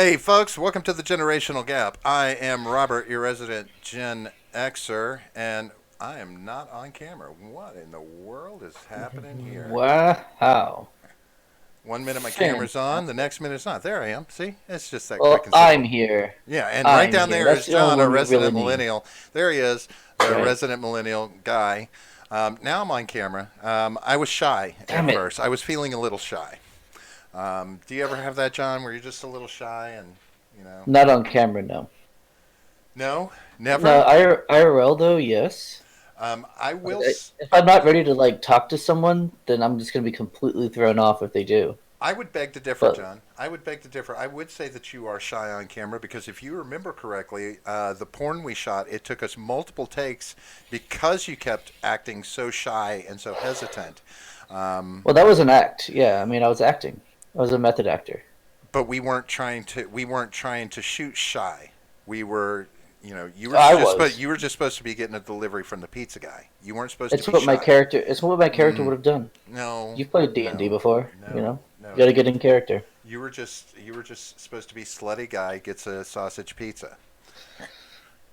Hey, folks, welcome to the Generational Gap. I am Robert, your resident Gen Xer, and I am not on camera. What in the world is happening here? Wow. 1 minute my camera's on, the Fantastic. next minute it's not. There I am. See? It's just that quick Well, and I'm simple. here. Yeah, and right I'm down here. there That's is the only John, our one we resident really need. millennial. There he is, That's the right. resident millennial guy. Now I'm on camera. I was shy at Damn it. first. I was feeling a little shy. Do you ever have that, John, where you're just a little shy and, you know? Not on camera, no. No, No, never. IRL though, yes. I Like, will. if I'm not ready to talk to someone, then I'm just gonna be completely thrown off if they do. I would beg to differ, But John. I would beg to differ. I would say that you are shy on camera because if you remember correctly, the porn we shot, it took us multiple takes because you kept acting so shy and so hesitant. Um, well, that was an act. Yeah, I mean, I was acting. I was a method actor. but we weren't trying to shoot shy. We were, you were I just was. you were just supposed to be getting a delivery from the pizza guy. You weren't supposed to It's be what my shy. character. It's what my character Mm, would have done. no, You've played D&D no, before, you no, know. You no. got to get in character. You were just supposed to be slutty guy gets a sausage pizza. I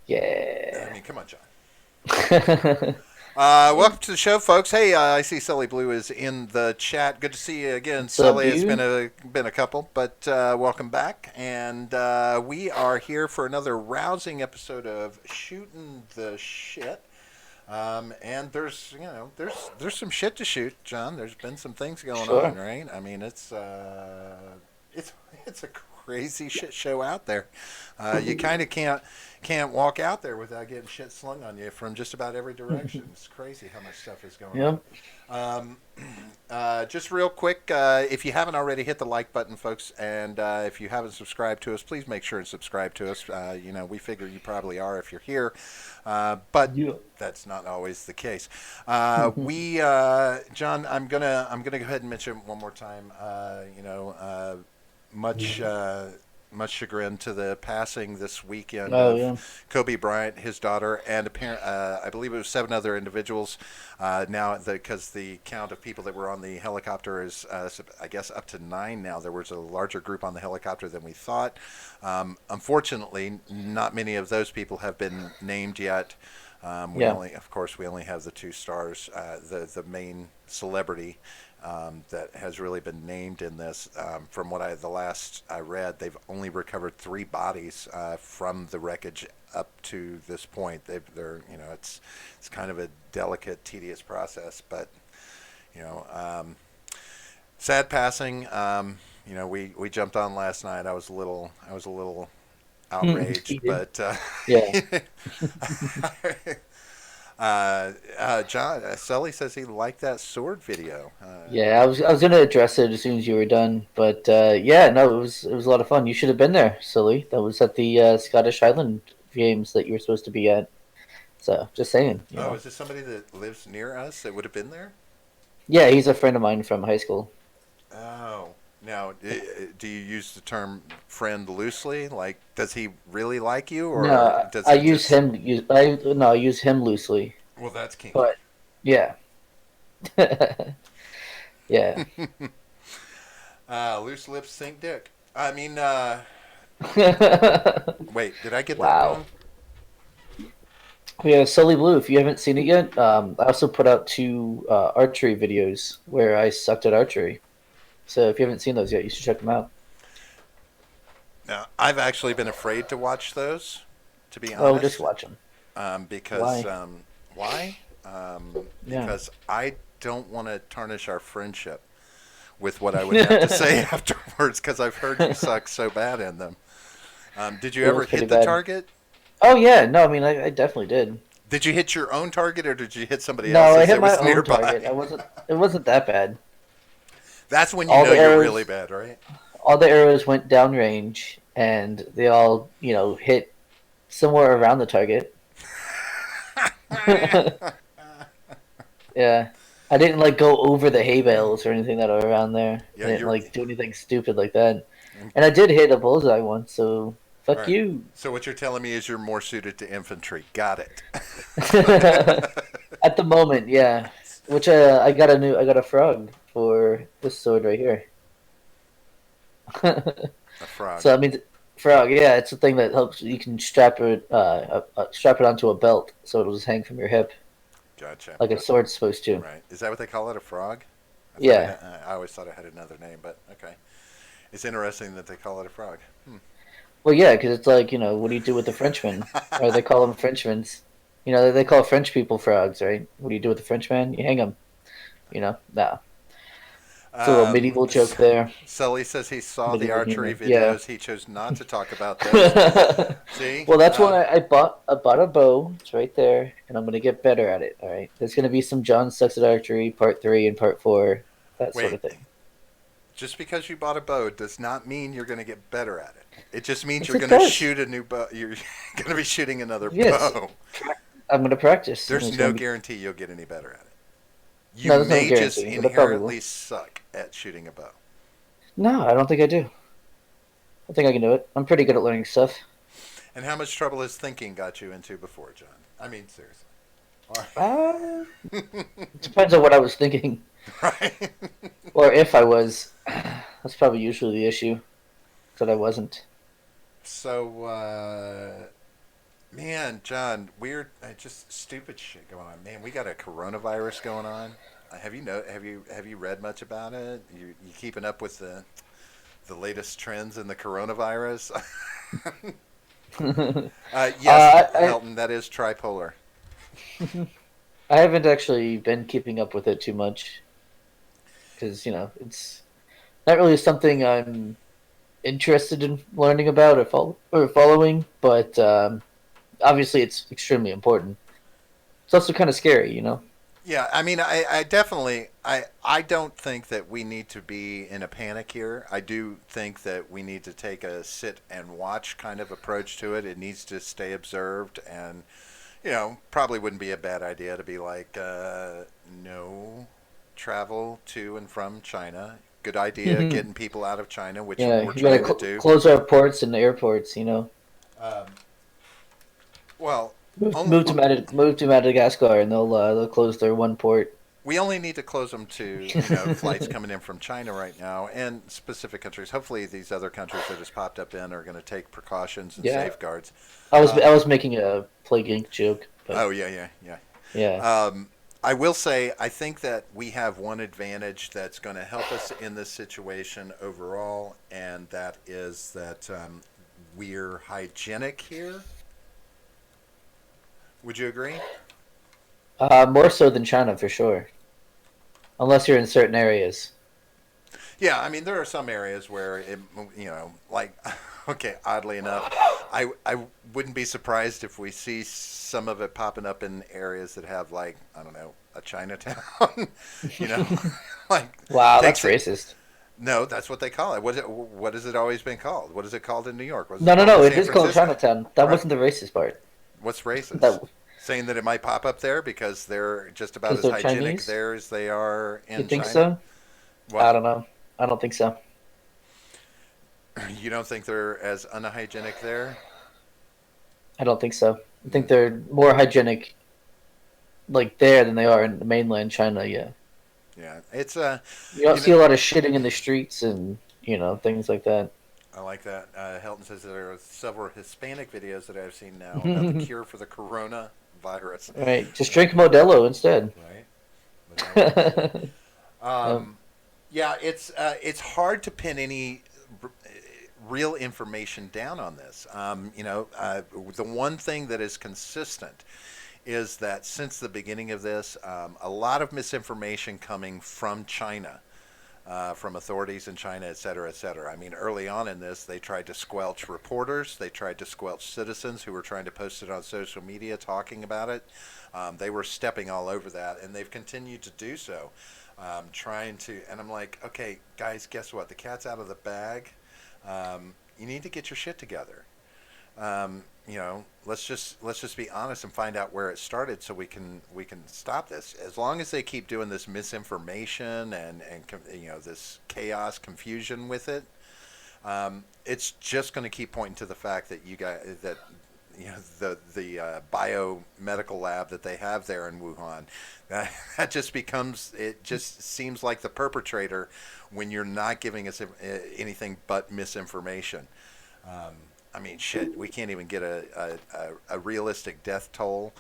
Yeah. mean, come on, John. Welcome to the show, folks. Hey, I see Sully Blue is in the chat. Good to see you again, What's up, Sully. It's been dude? a couple, but welcome back. And we are here for another rousing episode of shooting the shit. And there's some shit to shoot, John. There's been some things going on, Sure. right? I mean, it's it's a crazy shit show out there. You kind of can't walk out there without getting shit slung on you from just about every direction. It's crazy how much stuff is going on. Yep. Um, just real quick, if you haven't already, hit the like button, folks, and if you haven't subscribed to us, please make sure and subscribe to us. We figure you probably are if you're here, but Yeah. that's not always the case. John, I'm gonna go ahead and mention one more time. Much much chagrin to the passing this weekend Oh of yeah. Kobe Bryant, his daughter, and I believe it was seven other individuals. Now, because the count of people that were on the helicopter is, I guess, up to nine now. There was a larger group on the helicopter than we thought. Unfortunately, not many of those people have been named yet. Yeah. Of course, we only have the two stars, the main celebrity that has really been named in this. From the last I read, they've only recovered three bodies from the wreckage up to this point. It's kind of a delicate, tedious process, but you know, um, sad passing. We jumped on last night. I was a little outraged, Heated. but Yeah. John Sully says he liked that sword video. Yeah. I was gonna address it as soon as you were done, but yeah, no, it was a lot of fun. You should have been there, silly. That was at the Scottish Highland Games that you were supposed to be at. So just saying, you Oh, know. is this somebody that lives near us that would have been there? Yeah, he's a friend of mine from high school. Oh, now do you use the term friend loosely? Like, does he really like you, or No, does I he use just? him. I use him loosely, Well, that's kinky. but yeah, yeah. Loose lips sink dick. I mean, wait, did I get that Wow. wrong? Yeah, Sully Blue. If you haven't seen it yet, I also put out two archery videos where I sucked at archery. So if you haven't seen those yet, you should check them out. Now, I've actually been afraid to watch those, to be Oh, just honest, watch them. because Why? why? Yeah. Because I don't want to tarnish our friendship with what I would have to say afterwards because I've heard you suck so bad in them. Did you It ever was pretty hit the bad. target? Oh yeah, no, I mean I definitely did. Did you hit your own target or did you hit somebody No, I else's hit that my was own target. nearby? It wasn't that bad. That's when you All know the you're really arrows bad, right? all the arrows went downrange and they all, hit somewhere around the target. Yeah. I didn't go over the hay bales or anything that are around there. I Yeah, didn't you're do anything stupid like that. And I did hit a bullseye once, so all fuck right. you. So what you're telling me is you're more suited to infantry. Got it. At the moment, yeah. Which I got a frog for this sword right here. A frog. So I mean, Frog, yeah, it's a thing that helps. You can strap it onto a belt, so it'll just hang from your hip Gotcha. like a sword's supposed to. Right. Is that what they call it? A frog? Yeah. I always thought it had another name, but okay. It's interesting that they call it a frog. Well, yeah, because it's like, what do you do with the Frenchmen? Or they call them Frenchmen. They call French people frogs, right? What do you do with the Frenchman? You hang them. Nah. It's a little Um, medieval joke there. Sully says he saw the Medieval archery humor. Yeah. videos. He chose not to talk about those. See? Well, that's why I bought a bow. It's right there, and I'm gonna get better at it. All right. There's gonna be some John Sucks at Archery Part 3 and Part 4, that sort Wait, of thing. just because you bought a bow does not mean you're going to get better at it. It just means Yes, you're it going to does. shoot a new bow. You're going to be shooting another Yes, bow. I'm gonna practice. And There's it's no gonna be guarantee you'll get any better at it. You no, there's no may just guarantee, but I probably inherently will. suck at shooting a bow. No, I don't think I do. I think I can do it. I'm pretty good at learning stuff. And how much trouble has thinking got you into before, John? I mean, seriously. Uh, it depends on what I was thinking, Right? or if I was. That's probably usually the issue, that I wasn't. So, man, John, weird, just stupid shit going on. Man, we got a coronavirus going on. Have you read much about it? You keeping up with the latest trends in the coronavirus? Yes, I Helton, that is tripolar. I haven't actually been keeping up with it too much because it's not really something I'm interested in learning about or following. But obviously, it's extremely important. It's also kind of scary. Yeah, I mean, I definitely, I don't think that we need to be in a panic here. I do think that we need to take a sit and watch kind of approach to it. It needs to stay observed, and probably wouldn't be a bad idea to be like, no travel to and from China. Good idea Yeah, getting people out of China, which we're you gotta trying to do. close our ports and airports. Um, well, Move to Madagascar, and they'll close their one port. we only need to close them to flights coming in from China right now and specific countries. Hopefully, these other countries that has popped up in are going to take precautions and Yeah, safeguards. I was Uh, I was making a Plague Inc. joke, but oh yeah, yeah, yeah. yeah. I will say I think that we have one advantage that's going to help us in this situation overall, and that is that we're hygienic here. Would you agree? More so than China for sure, unless you're in certain areas. Yeah, I mean there are some areas where like okay, oddly enough, I wouldn't be surprised if we see some of it popping up in areas that have like I don't know a Chinatown, you know, like Wow, that's takes it. racist. No, that's what they call it. What has it always been called? What is it called in New York? What is No, it no, called in no. It San is called Francisco? Chinatown. That Right. wasn't the racist part. What's racist? That Saying that it might pop up there because they're just about because as they're hygienic Chinese. there as they are You in think China. so? I What? don't know. I don't think so. You don't think they're as unhygienic there? I don't think so. I think they're more hygienic, like there, than they are in the mainland China. Yeah, Yeah, it's you don't you know, see a lot of shitting in the streets and things like that. I like that. Helton says there are several Hispanic videos that I've seen now about the cure for the corona virus. Right. Just drink Modelo instead. Right? But Yep. yeah, it's hard to pin any r- real information down on this. The one thing that is consistent is that since the beginning of this, a lot of misinformation coming from China, from authorities in China, et cetera, et cetera. I mean, early on in this, they tried to squelch reporters, they tried to squelch citizens who were trying to post it on social media talking about it. They were stepping all over that, and they've continued to do so. Trying to, and I'm like, okay, guys, guess what? The cat's out of the bag. You need to get your shit together. Let's just be honest and find out where it started so we can stop this. As long as they keep doing this misinformation and this chaos confusion with it, it's just going to keep pointing to the fact that the biomedical lab that they have there in Wuhan, that just becomes, it just seems like the perpetrator when you're not giving us anything but misinformation. I mean, shit, we can't even get a realistic death toll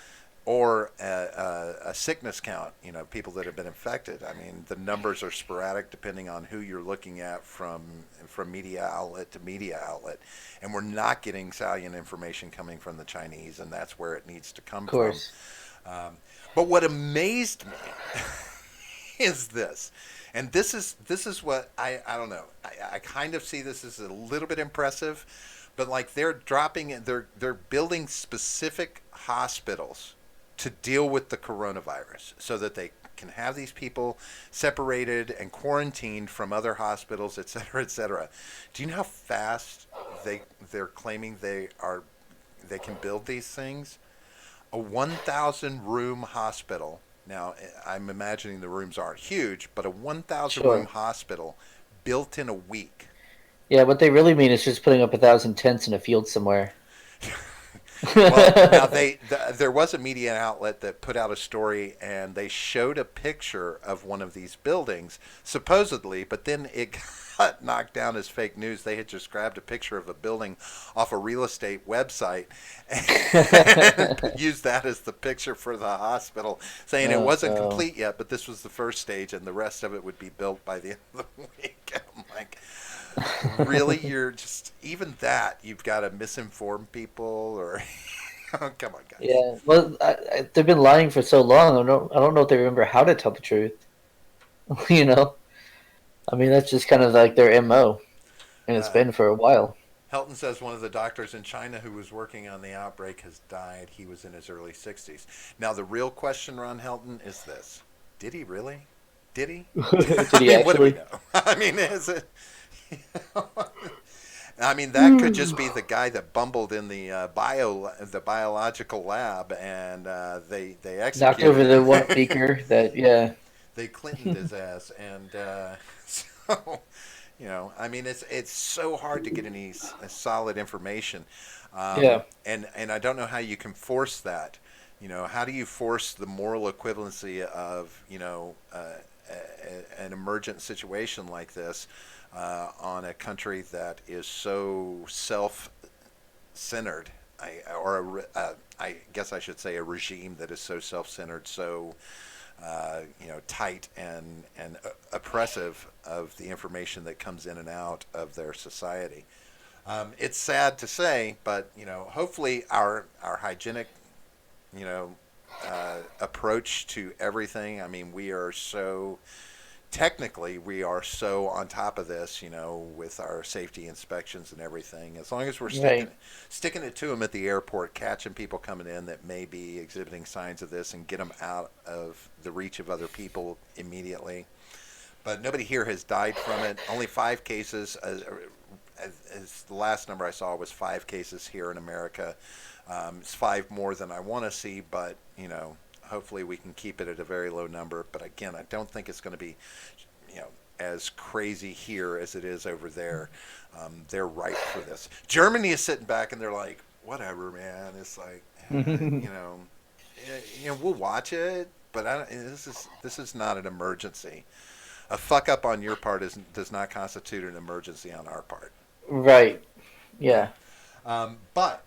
or a sickness count. You know, people that have been infected. I mean, the numbers are sporadic depending on who you're looking at from media outlet to media outlet, and we're not getting salient information coming from the Chinese, and that's where it needs to come Of from. course. But what amazed me is this, and this is what I don't know. I kind of see this as a little bit impressive, but like they're dropping it, they're building specific hospitals to deal with the coronavirus, so that they can have these people separated and quarantined from other hospitals, et cetera, et cetera. Do you know how fast they're claiming they can build these things? A 1,000 room hospital. Now, I'm imagining the rooms aren't huge, but a 1,000 room Sure. hospital built in a week. Yeah, what they really mean is just putting up 1,000 tents in a field somewhere. Well, now there was a media outlet that put out a story, and they showed a picture of one of these buildings, supposedly, but then it got knocked down as fake news. They had just grabbed a picture of a building off a real estate website and used that as the picture for the hospital, saying it Oh wasn't no. complete yet, but this was the first stage, and the rest of it would be built by the end of the week. I'm like, really, you're just even that you've got to misinform people, or oh, come on, guys. Yeah. Well, they've been lying for so long. I don't know if they remember how to tell the truth. You know. I mean, that's just kind of like their MO, and it's uh, been for a while. Helton says one of the doctors in China who was working on the outbreak has died. He was in his early 60s. Now the real question, Ron Helton, is this: did he really? Did he? Did I he mean, what do we actually? know? I mean, is it? I mean, that could just be the guy that bumbled in the biological lab, and they Knocked executed over the him. one beaker that, yeah. They Clintoned his ass, and so I mean, it's so hard to get any solid information, Yeah. and I don't know how you can force that. How do you force the moral equivalency of an emergent situation like this on a country that is so self-centered? I guess I should say a regime that is so self-centered, so tight and oppressive of the information that comes in and out of their society. It's sad to say, but hopefully our hygienic you know approach to everything. I mean, we are so on top of this, with our safety inspections and everything. As long as we're sticking Right. sticking it to them at the airport, catching people coming in that may be exhibiting signs of this, and get them out of the reach of other people immediately. But nobody here has died from it. Only 5 cases. As the last number I saw was 5 cases here in America. It's 5 more than I want to see, but hopefully we can keep it at a very low number. But again, I don't think it's going to be, you know, as crazy here as it is over there. They're ripe for this. Germany is sitting back and they're like, whatever, man. It's like, we'll watch it, but this is not an emergency. A fuck up on your part does not constitute an emergency on our part. Right. Yeah. But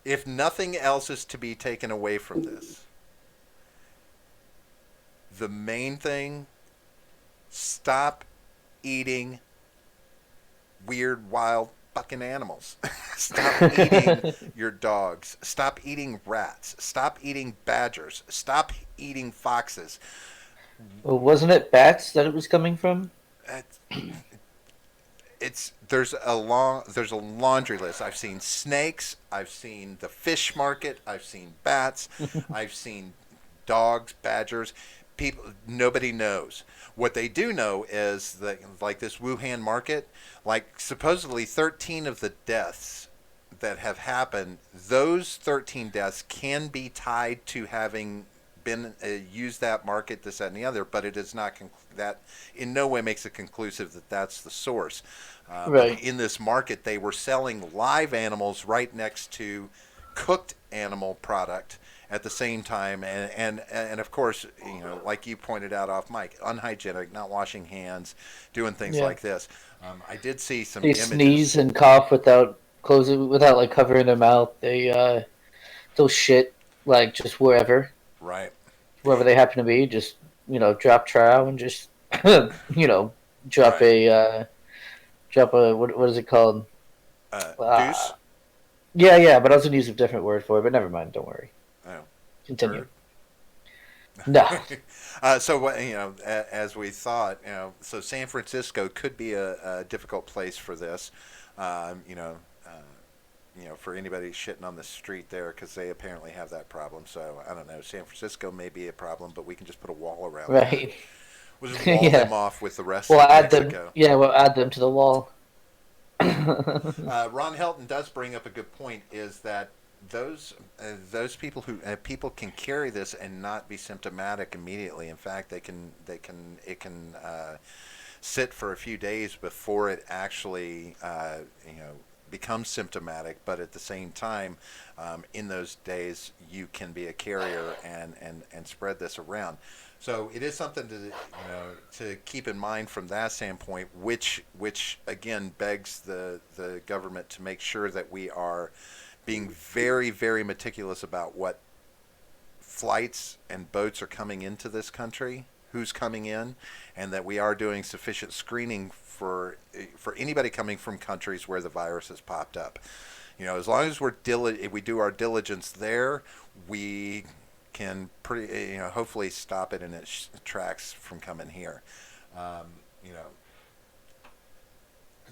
if nothing else is to be taken away from this, the main thing: stop eating weird, wild fucking animals. Stop eating your dogs. Stop eating rats. Stop eating badgers. Stop eating foxes. Well, wasn't it bats that it was coming from? It's, there's a laundry list. I've seen snakes. I've seen the fish market. I've seen bats. I've seen dogs, badgers. People, nobody knows. What they do know is that, like this Wuhan market, like supposedly 13 of the deaths that have happened, those 13 deaths can be tied to having been used that market, this, that, and the other, but it is not that in no way makes it conclusive that that's the source. But Right. in this market, they were selling live animals right next to cooked animal product at the same time, and of course, like you pointed out off mic, unhygienic, not washing hands, doing things Yeah. like this. I did see some They images. sneeze and cough without close it without like covering their mouth. They'll shit like just Right. wherever they happen to be. Just drop trow and just you know drop Right. a what is it called? Deuce. Yeah. But I was gonna use a different word for it. But never mind. Don't worry. Oh, Continue. turd. No. So what as we thought, so San Francisco could be a difficult place for this. Um, you know, uh, for anybody shitting on the street there, because they apparently have that problem. So I don't know. San Francisco may be a problem, but we can just put a wall around that. Right. We'll just wall them Yeah. off with the rest We'll of add them. Mexico. Yeah, we'll add them to the wall. Ron Helton does bring up a good point: is that those people who people can carry this and not be symptomatic immediately. In fact, it can sit for a few days before it actually becomes symptomatic. But at the same time, in those days, you can be a carrier and spread this around. So it is something to keep in mind from that standpoint, which again begs the government to make sure that we are being very very meticulous about what flights and boats are coming into this country, who's coming in, and that we are doing sufficient screening for anybody coming from countries where the virus has popped up. As long as we do our diligence there, we can pretty hopefully stop it in its tracks from coming here. Um, you know,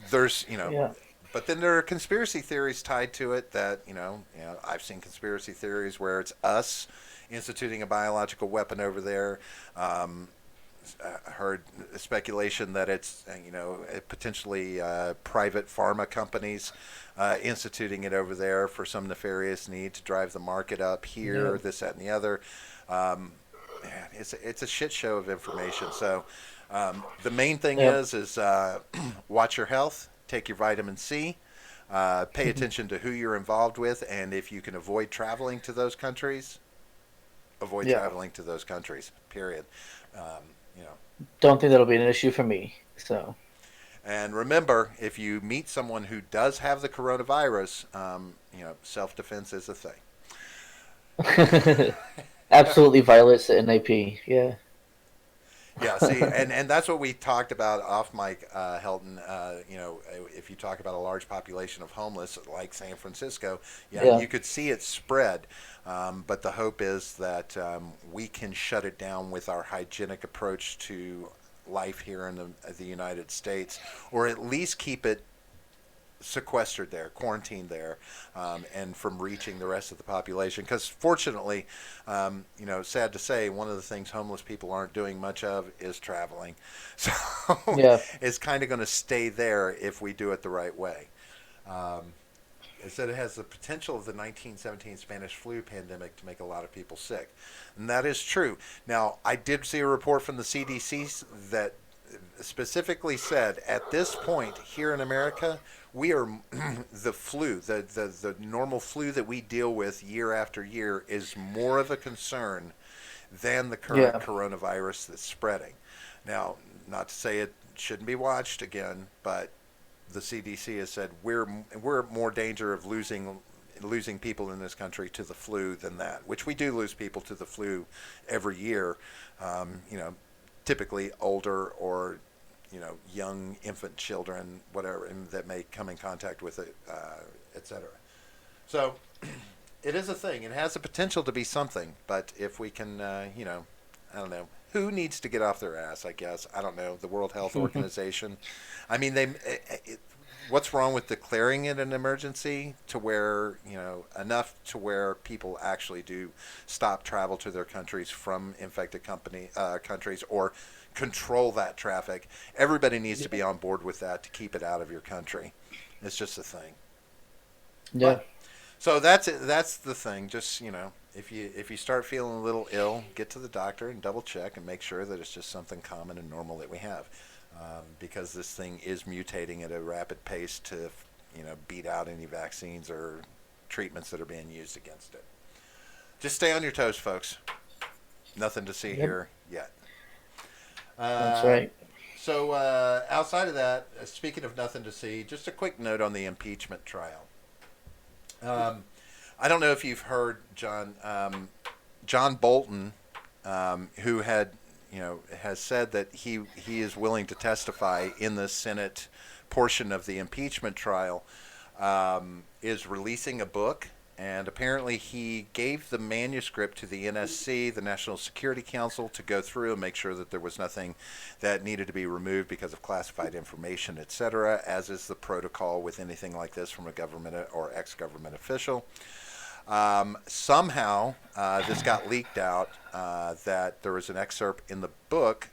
there's Yeah. but then there are conspiracy theories tied to it that I've seen conspiracy theories where it's us instituting a biological weapon over there. Um, heard speculation that it's potentially private pharma companies instituting it over there for some nefarious need to drive the market up Yeah. here, this, that, and the other. Um, Man, it's a shit show of information. So the main thing Yep. is watch your health, take your vitamin C, pay attention to who you're involved with, and if you can avoid traveling to those countries, avoid Yeah. traveling to those countries. Period. Um, you know, Don't think that'll be an issue for me. So. and remember, if you meet someone who does have the coronavirus, self-defense is a thing. Absolutely violates the NAP. Yeah. Yeah, see, and that's what we talked about off mic, Helton. If you talk about a large population of homeless like San Francisco, yeah, Yeah. you could see it spread. But the hope is that we can shut it down with our hygienic approach to life here in the United States, or at least keep it sequestered there, quarantined there, and from reaching the rest of the population. Because fortunately, sad to say, one of the things homeless people aren't doing much of is traveling. So Yeah. it's kind of going to stay there if we do it the right way. Um, it said it has the potential of the 1917 Spanish flu pandemic to make a lot of people sick. And that is true. Now, I did see a report from the CDC that specifically said at this point here in America, we are the flu, the normal flu that we deal with year after year is more of a concern than the current Yeah. coronavirus that's spreading. Now, not to say it shouldn't be watched again, but the CDC has said we're more danger of losing people in this country to the flu than that, which we do lose people to the flu every year. Um, you know, Typically older or young infant children, whatever, and that may come in contact with it, etc. So it is a thing. It has the potential to be something, but if we can, I don't know. Who needs to get off their ass? I guess I don't know. The World Health Organization. I mean, what's wrong with declaring it an emergency to where enough to where people actually do stop travel to their countries from infected countries or control that traffic. Everybody needs to be on board with that to keep it out of your country. It's just a thing. Yeah. But so that's it. That's the thing. Just if you start feeling a little ill, get to the doctor and double check and make sure that it's just something common and normal that we have, because this thing is mutating at a rapid pace to beat out any vaccines or treatments that are being used against it. Just stay on your toes, folks. Nothing to see Yep. here yet. That's Uh, right. so outside of that, speaking of nothing to see, just a quick note on the impeachment trial. Um, I don't know if you've heard John John Bolton, who had has said that he is willing to testify in the Senate portion of the impeachment trial, is releasing a book. And apparently, he gave the manuscript to the NSC, the National Security Council, to go through and make sure that there was nothing that needed to be removed because of classified information, etc., as is the protocol with anything like this from a government or ex government official. Somehow, this got leaked out that there was an excerpt in the book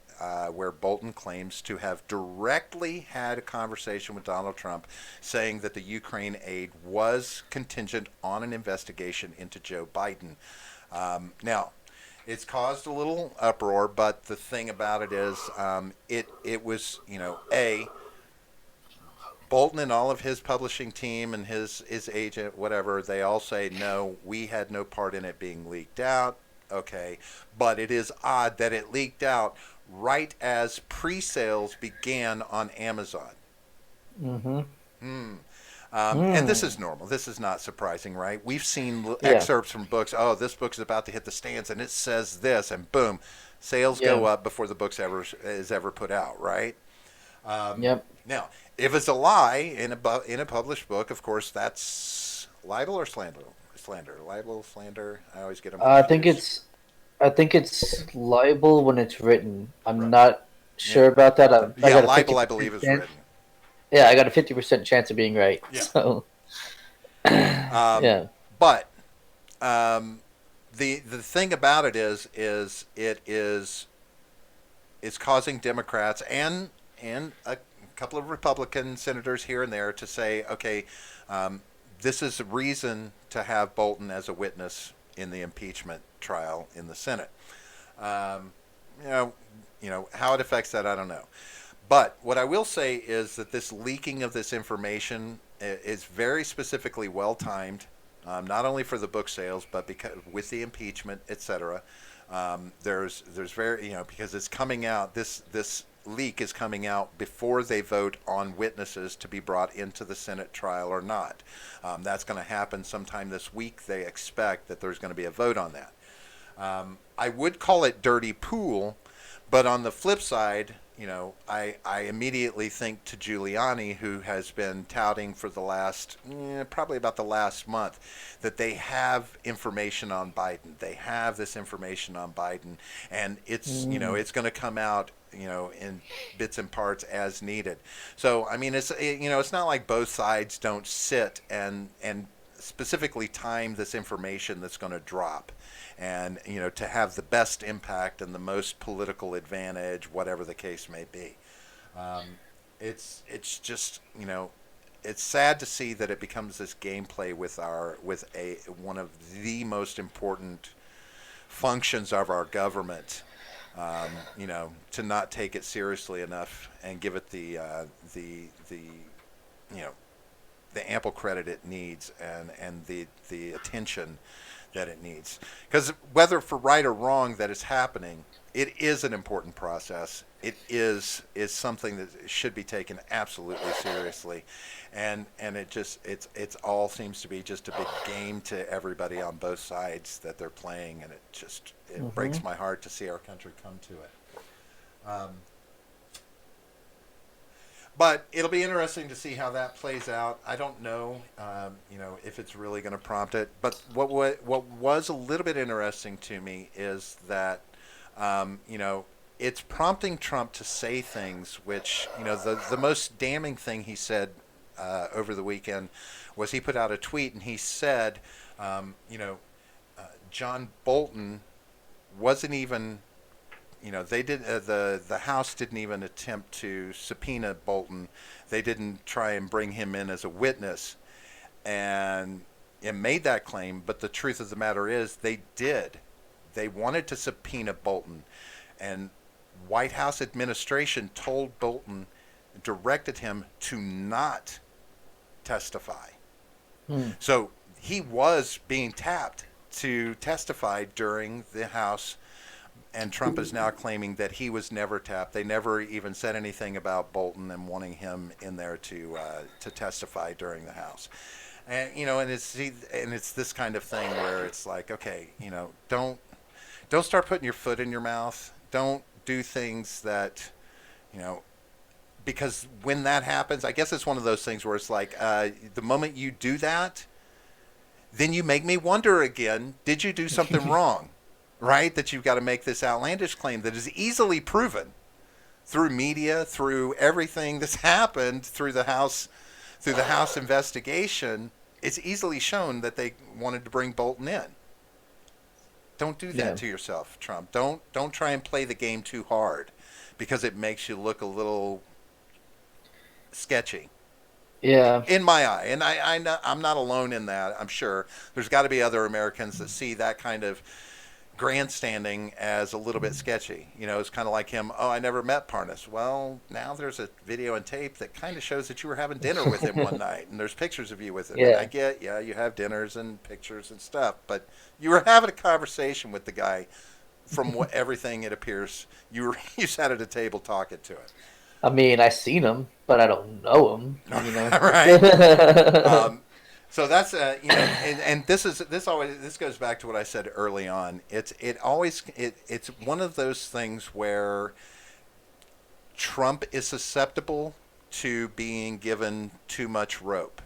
where Bolton claims to have directly had a conversation with Donald Trump saying that the Ukraine aid was contingent on an investigation into Joe Biden. Now, it's caused a little uproar, but the thing about it is, it was a Bolton and all of his publishing team and his agent, whatever, they all say, no, we had no part in it being leaked out. Okay. But it is odd that it leaked out right as pre sales began on Amazon. Mm-hmm. Hmm. And this Hmm. is normal. This is not surprising, right? We've seen Yeah. excerpts from books. Oh, this book is about to hit the stands, and it says this, and boom, sales go Yeah. up before the book is ever put out, right? Um, Yep. Now, if it's a lie in a published book, of course, that's libel or slander. Slander, libel, slander. I always get them I think confused. it's I think it's libel when it's written. I'm Right. not Yeah. sure about that. I Yeah. got a Libel, fifty I percent believe, is chance. written. Yeah, I got a 50% chance of being right. Yeah. So Um, yeah. but um, the thing about it is it's causing Democrats and a couple of Republican senators here and there to say, okay, this is a reason to have Bolton as a witness in the impeachment trial in the Senate. Um, you know, how it affects that, I don't know. But what I will say is that this leaking of this information is very specifically well timed, not only for the book sales, but because with the impeachment, etc. There's very because it's coming out. This leak is coming out before they vote on witnesses to be brought into the Senate trial or not. That's going to happen sometime this week. They expect that there's going to be a vote on that. I would call it dirty pool, but on the flip side, I immediately think to Giuliani, who has been touting for the last, probably about the last month, that they have information on Biden. They have this information on Biden, and Mm, it's going to come out, in bits and parts as needed. So, I mean, it's not like both sides don't sit and specifically time this information that's going to drop and to have the best impact and the most political advantage, whatever the case may be. Um, it's just it's sad to see that it becomes this gameplay with a one of the most important functions of our government. To not take it seriously enough and give it the you know the ample credit it needs and the attention that it needs. Because whether for right or wrong that it's happening, it is an important process. It is something that should be taken absolutely seriously, and it's all seems to be just a big game to everybody on both sides that they're playing, and it mm-hmm. breaks my heart to see our country come to it. Um, but it'll be interesting to see how that plays out. I don't know, if it's really going to prompt it. But what was a little bit interesting to me is that, it's prompting Trump to say things which, the most damning thing he said over the weekend was he put out a tweet and he said, um, you know, John Bolton wasn't even they did the House didn't even attempt to subpoena Bolton. They didn't try and bring him in as a witness, and it made that claim. But the truth of the matter is, they did. They wanted to subpoena Bolton, and White House administration told Bolton, directed him to not testify. Hmm. So he was being tapped to testify during the House, and Trump is now claiming that he was never tapped. They never even said anything about Bolton and wanting him in there to testify during the House. And it's this kind of thing where it's like, okay, don't start putting your foot in your mouth. Don't do things that, you know, because when that happens, I guess it's one of those things where it's like, the moment you do that, then you make me wonder again, did you do something wrong? Right? That you've got to make this outlandish claim that is easily proven through media, through everything that's happened through the House investigation. It's easily shown that they wanted to bring Bolton in. Don't do Yeah. that to yourself, Trump. Don't try and play the game too hard because it makes you look a little sketchy Yeah. in my eye. And I'm not alone in that. I'm sure there's got to be other Americans that see that kind of grandstanding as a little bit sketchy. It's kind of like him. Oh, I never met Parnas. Well, now there's a video and tape that kind of shows that you were having dinner with him one night, and there's pictures of you with him. And I Yeah. get, yeah, you have dinners and pictures and stuff, but you were having a conversation with the guy. From what everything it appears, you sat at a table talking to him. I mean, I seen him, but I don't know him. Right. So that's and this goes back to what I said early on. It's one of those things where Trump is susceptible to being given too much rope,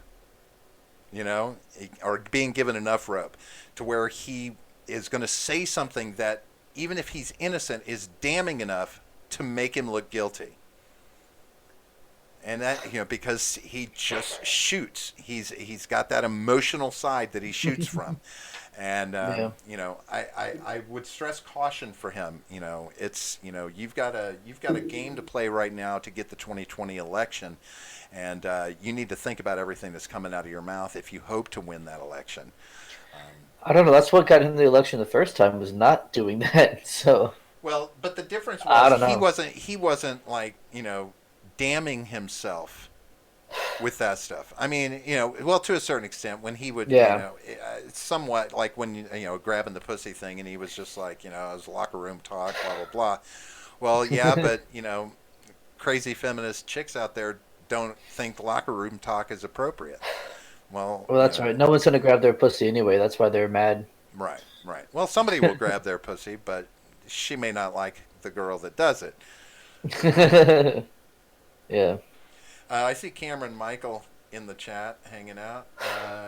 or being given enough rope to where he is going to say something that, even if he's innocent, is damning enough to make him look guilty. And that, because he just shoots. He's got that emotional side that he shoots from. And Yeah. I would stress caution for him. You've got a game to play right now to get the 2020 election, and you need to think about everything that's coming out of your mouth if you hope to win that election. I don't know. That's what got him the election the first time, was not doing that. So Well, but the difference I was don't he know. wasn't he wasn't like, damning himself with that stuff. I mean, well, to a certain extent, when he would, Yeah. somewhat like when grabbing the pussy thing, and he was just like, it was locker room talk, blah blah blah. Well, yeah, but crazy feminist chicks out there don't think locker room talk is appropriate. Well, Well, that's right. No one's gonna grab their pussy anyway. That's why they're mad. right, right. Well, somebody will grab their pussy, but she may not like the girl that does it. Yeah. I see Cameron Michael in the chat hanging out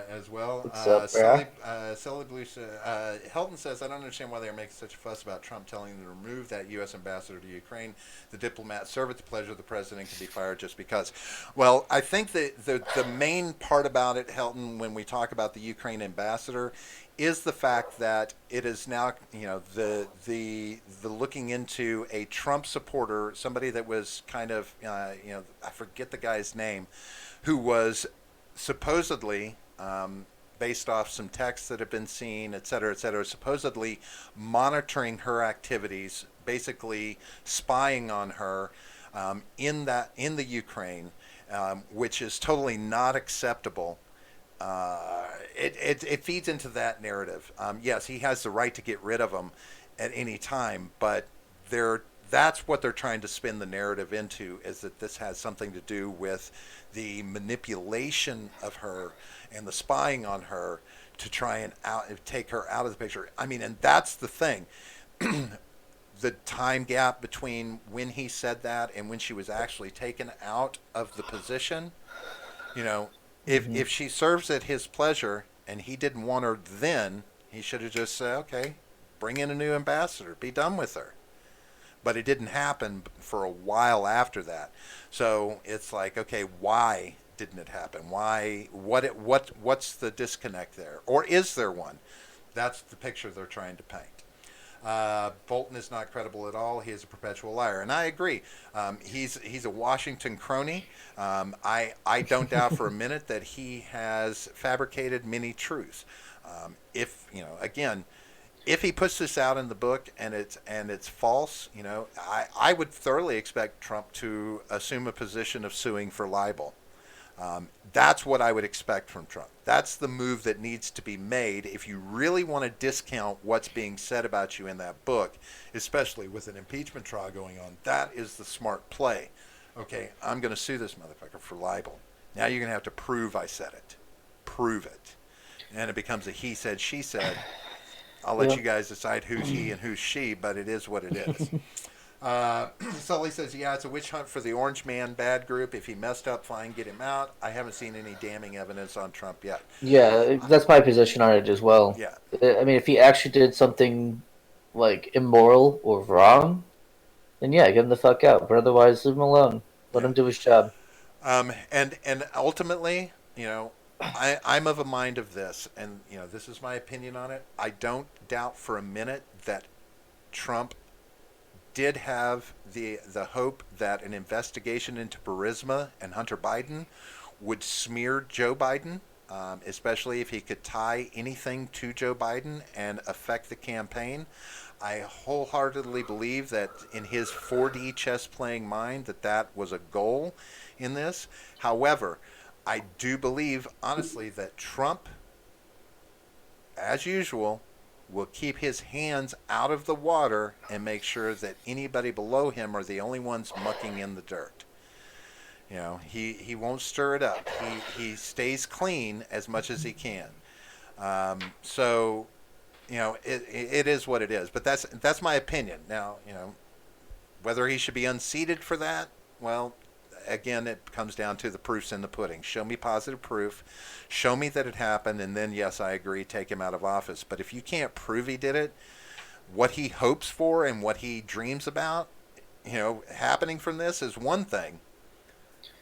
as well. What's up, bruh? Sully Blue, Helton says, I don't understand why they're making such a fuss about Trump telling them to remove that U.S. ambassador to Ukraine. The diplomat serve at the pleasure of the president can be fired just because. Well, I think that the main part about it, Helton, when we talk about the Ukraine ambassador, is the fact that it is now, the looking into a Trump supporter, somebody that was kind of, I forget the guy's name, who was supposedly, based off some texts that have been seen, et cetera, supposedly monitoring her activities, basically spying on her, in the Ukraine, which is totally not acceptable. It feeds into that narrative. Yes, he has the right to get rid of them at any time, but that's what they're trying to spin the narrative into, is that this has something to do with the manipulation of her and the spying on her to try and take her out of the picture. I mean, and that's the thing. The time gap between when he said that and when she was actually taken out of the position, you know, Hmm. if she serves at his pleasure and he didn't want her then, he should have just said, okay, bring in a new ambassador, be done with her. But it didn't happen for a while after that. So it's like, okay, why didn't it happen? Why? What's the disconnect there, or is there one? That's the picture they're trying to paint. Bolton is not credible at all. He is a perpetual liar, and I agree. He's a Washington crony. I don't doubt for a minute that he has fabricated many truths. If again, if he puts this out in the book and it's false, I would thoroughly expect Trump to assume a position of suing for libel. That's what I would expect from Trump. That's the move that needs to be made if you really want to discount what's being said about you in that book, especially with an impeachment trial going on. That is the smart play. Okay, I'm going to sue this motherfucker for libel. Now you're going to have to prove I said it. prove it, and it becomes a he said, she said. I'll let Yeah. you guys decide who's he and who's she, but it is what it is. Sully says, yeah, it's a witch hunt for the Orange Man bad group. If he messed up, fine, get him out. I haven't seen any damning evidence on Trump yet. Yeah, that's my position on it as well. Yeah, I mean, if he actually did something like immoral or wrong, then yeah, get him the fuck out. But otherwise, leave him alone. Let yeah. him do his job. And ultimately, I'm of a mind of this, and this is my opinion on it. I don't doubt for a minute that Trump did have the hope that an investigation into Burisma and Hunter Biden would smear Joe Biden, especially if he could tie anything to Joe Biden and affect the campaign. I wholeheartedly believe that in his 4D chess playing mind that was a goal in this. However, I do believe honestly that Trump, as usual, will keep his hands out of the water and make sure that anybody below him are the only ones mucking in the dirt. He won't stir it up. He stays clean as much as he can. So it is what it is. But that's my opinion. Now, whether he should be unseated for that, well, again, it comes down to the proofs in the pudding. Show me positive proof. Show me that it happened, and then, yes, I agree, take him out of office. But if you can't prove he did it, what he hopes for and what he dreams about, happening from this is one thing.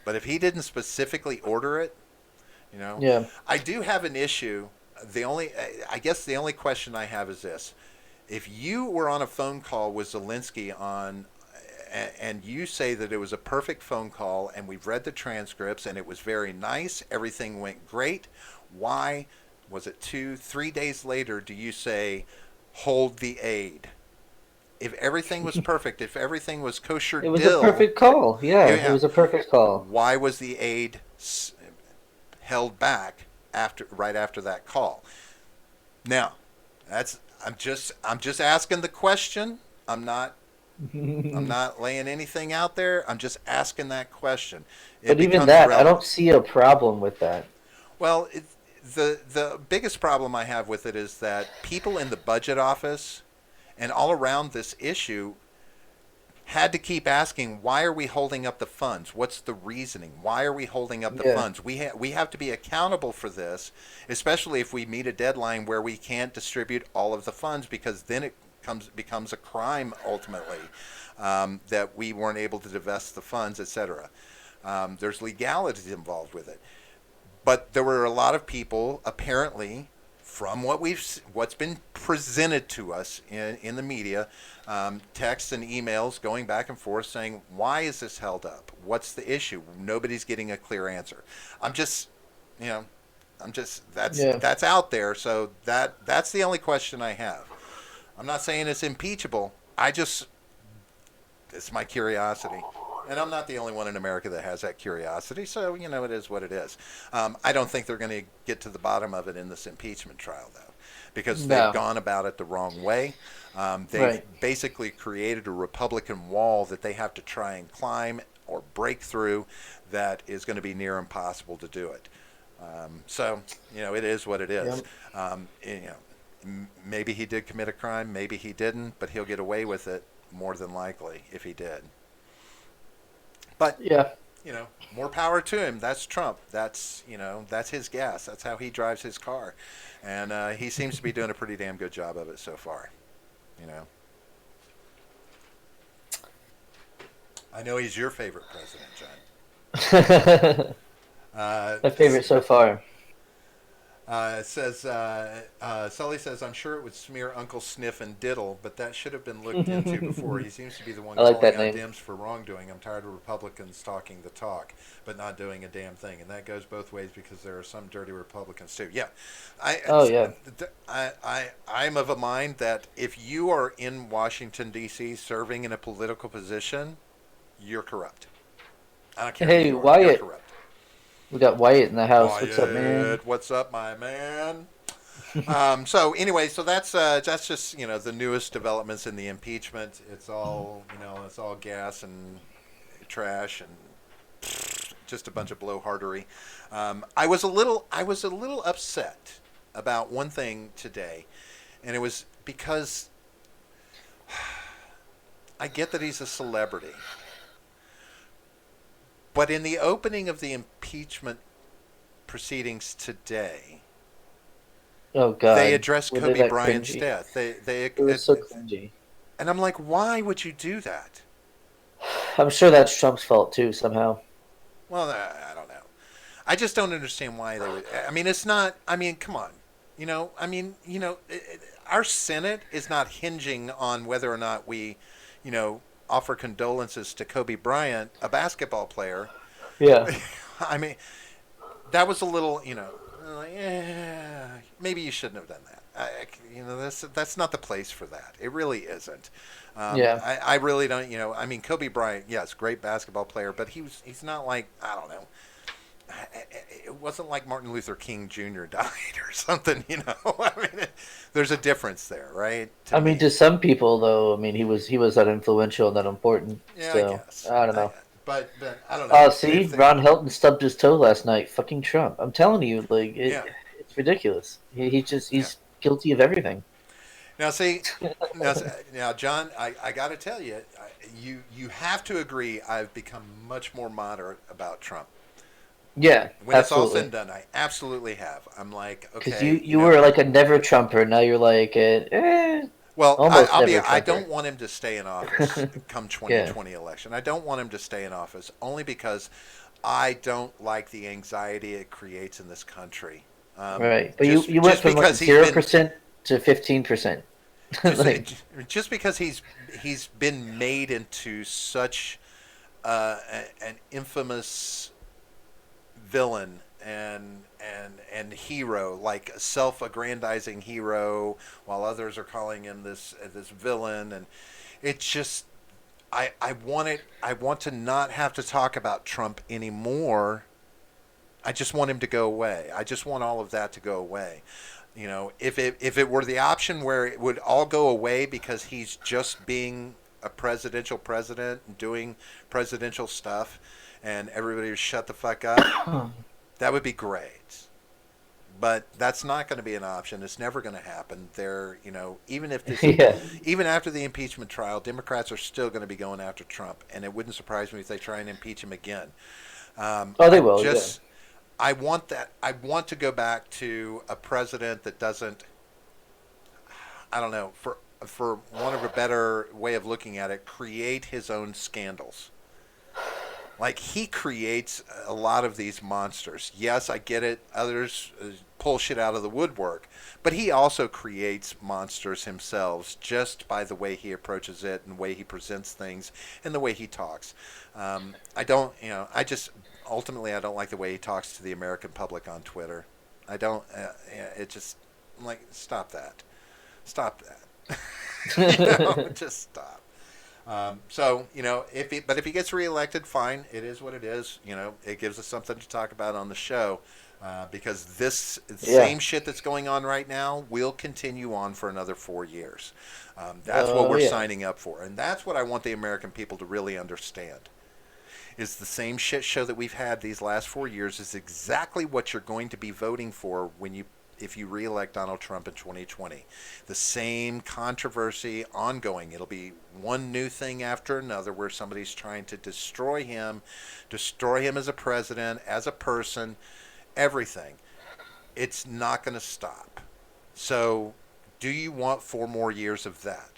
But if he didn't specifically order it, Yeah. I do have an issue. I guess the only question I have is this. If you were on a phone call with Zelensky and you say that it was a perfect phone call and we've read the transcripts and it was very nice, everything went great, why was it 2-3 days later do you say hold the aid? If everything was perfect, if everything was kosher It was a dill, perfect call. Yeah, it was a perfect call. why was the aid held back right after that call? Now, I'm just asking the question. I'm not laying anything out there. I'm just asking that question. But even that, I don't see a problem with that. Well, the biggest problem I have with it is that people in the budget office and all around this issue had to keep asking, why are we holding up the funds? What's the reasoning? Why are we holding up the funds? We have to be accountable for this, especially if we meet a deadline where we can't distribute all of the funds, because then it becomes a crime ultimately, that we weren't able to divest the funds, etc. There's legalities involved with it. But there were a lot of people, apparently, from what's been presented to us in the media, texts and emails going back and forth saying, why is this held up? What's the issue? Nobody's getting a clear answer. That's out there. So that's the only question I have. I'm not saying it's impeachable. It's my curiosity. And I'm not the only one in America that has that curiosity, so, it is what it is. I don't think they're going to get to the bottom of it in this impeachment trial, though, because they've gone about it the wrong way. They've basically created a Republican wall that they have to try and climb or break through that is going to be near impossible to do it. So, it is what it is. Yep. Maybe he did commit a crime, maybe he didn't, but he'll get away with it more than likely if he did. But more power to him. That's Trump. That's his gas. That's how he drives his car, and he seems to be doing a pretty damn good job of it so far. I know he's your favorite president, John. My favorite so far. It says, Sully says, I'm sure it would smear Uncle Sniff and Diddle, but that should have been looked into before. He seems to be the one calling out Dems for wrongdoing. I'm tired of Republicans talking the talk, but not doing a damn thing. And that goes both ways because there are some dirty Republicans too. Yeah. I'm of a mind that if you are in Washington, D.C., serving in a political position, you're corrupt. I don't care. Hey, Wyatt. You're corrupt. We got Wyatt in the house. Wyatt, what's up, man? What's up, my man? So anyway, so that's just the newest developments in the impeachment. It's all it's all gas and trash and just a bunch of blowhardery. I was a little upset about one thing today, and it was because I get that he's a celebrity, but in the opening of the impeachment proceedings today, Oh they God, addressed were they Kobe that Bryant's cringy? death. It was so cringy. And I'm like, why would you do that? I'm sure that's Trump's fault too somehow. Well, I don't know. I just don't understand why they would. I mean, it's not. I mean, come on. Our Senate is not hinging on whether or not we, you know, offer condolences to Kobe Bryant, a basketball player. Yeah, I mean, that was a little, like, maybe you shouldn't have done that. That's not the place for that. It really isn't. yeah. I really don't. I mean, Kobe Bryant, yes, great basketball player, but he's not like, I don't know. It wasn't like Martin Luther King Jr. died or something. I mean, there's a difference there, right? To I mean, me, to some people though, I mean, he was that influential and that important. yeah, I So guess. I don't know. But I don't know Oh, if see, they, Ron Helton stubbed his toe last night. Fucking Trump. I'm telling you, like yeah, it's ridiculous. He just yeah. he's guilty of everything. Now, see, now, now, John, I got to tell you, you have to agree. I've become much more moderate about Trump. Yeah, When it's all said absolutely. and done, I absolutely have. I'm like, Because you okay, you were like a never Trumper. Now you're like well, almost I'll be. never I Trumper. don't want him to stay in office come Yeah, 2020 election. I don't want him to stay in office only because I don't like the anxiety it creates in this country. right. But you Just you went just from like because he's been 0% to 15%. just Like just because he's been made into such an infamous villain and hero, like a self-aggrandizing hero, while others are calling him this villain, and it's just I want to not have to talk about Trump anymore. I just want him to go away. I just want all of that to go away. If it were the option where it would all go away because he's just being a presidential president and doing presidential stuff, and everybody would shut the fuck up, that would be great. But that's not going to be an option. It's never going to happen. Even if yeah. even after the impeachment trial, Democrats are still going to be going after Trump, and it wouldn't surprise me if they try and impeach him again. Oh, they I will. Yeah. just I want that. I want to go back to a president that doesn't. I don't know. For one of a better way of looking at it, create his own scandals. Like, he creates a lot of these monsters. Yes, I get it. Others pull shit out of the woodwork, but he also creates monsters himself just by the way he approaches it and the way he presents things and the way he talks. I don't, I just ultimately I don't like the way he talks to the American public on Twitter. I don't. It just, I'm like, stop that. Just stop. So if he gets reelected, fine. It is what it is. It gives us something to talk about on the show, because this Yeah. same shit that's going on right now will continue on for another 4 years. That's what Oh we're yeah. signing up for, and that's what I want the American people to really understand. Is the same shit show that we've had these last 4 years is exactly what you're going to be voting for when you if you reelect Donald Trump in 2020. The same controversy ongoing. It'll be one new thing after another where somebody's trying to destroy him as a president, as a person, everything. It's not going to stop. So, do you want 4 more years of that?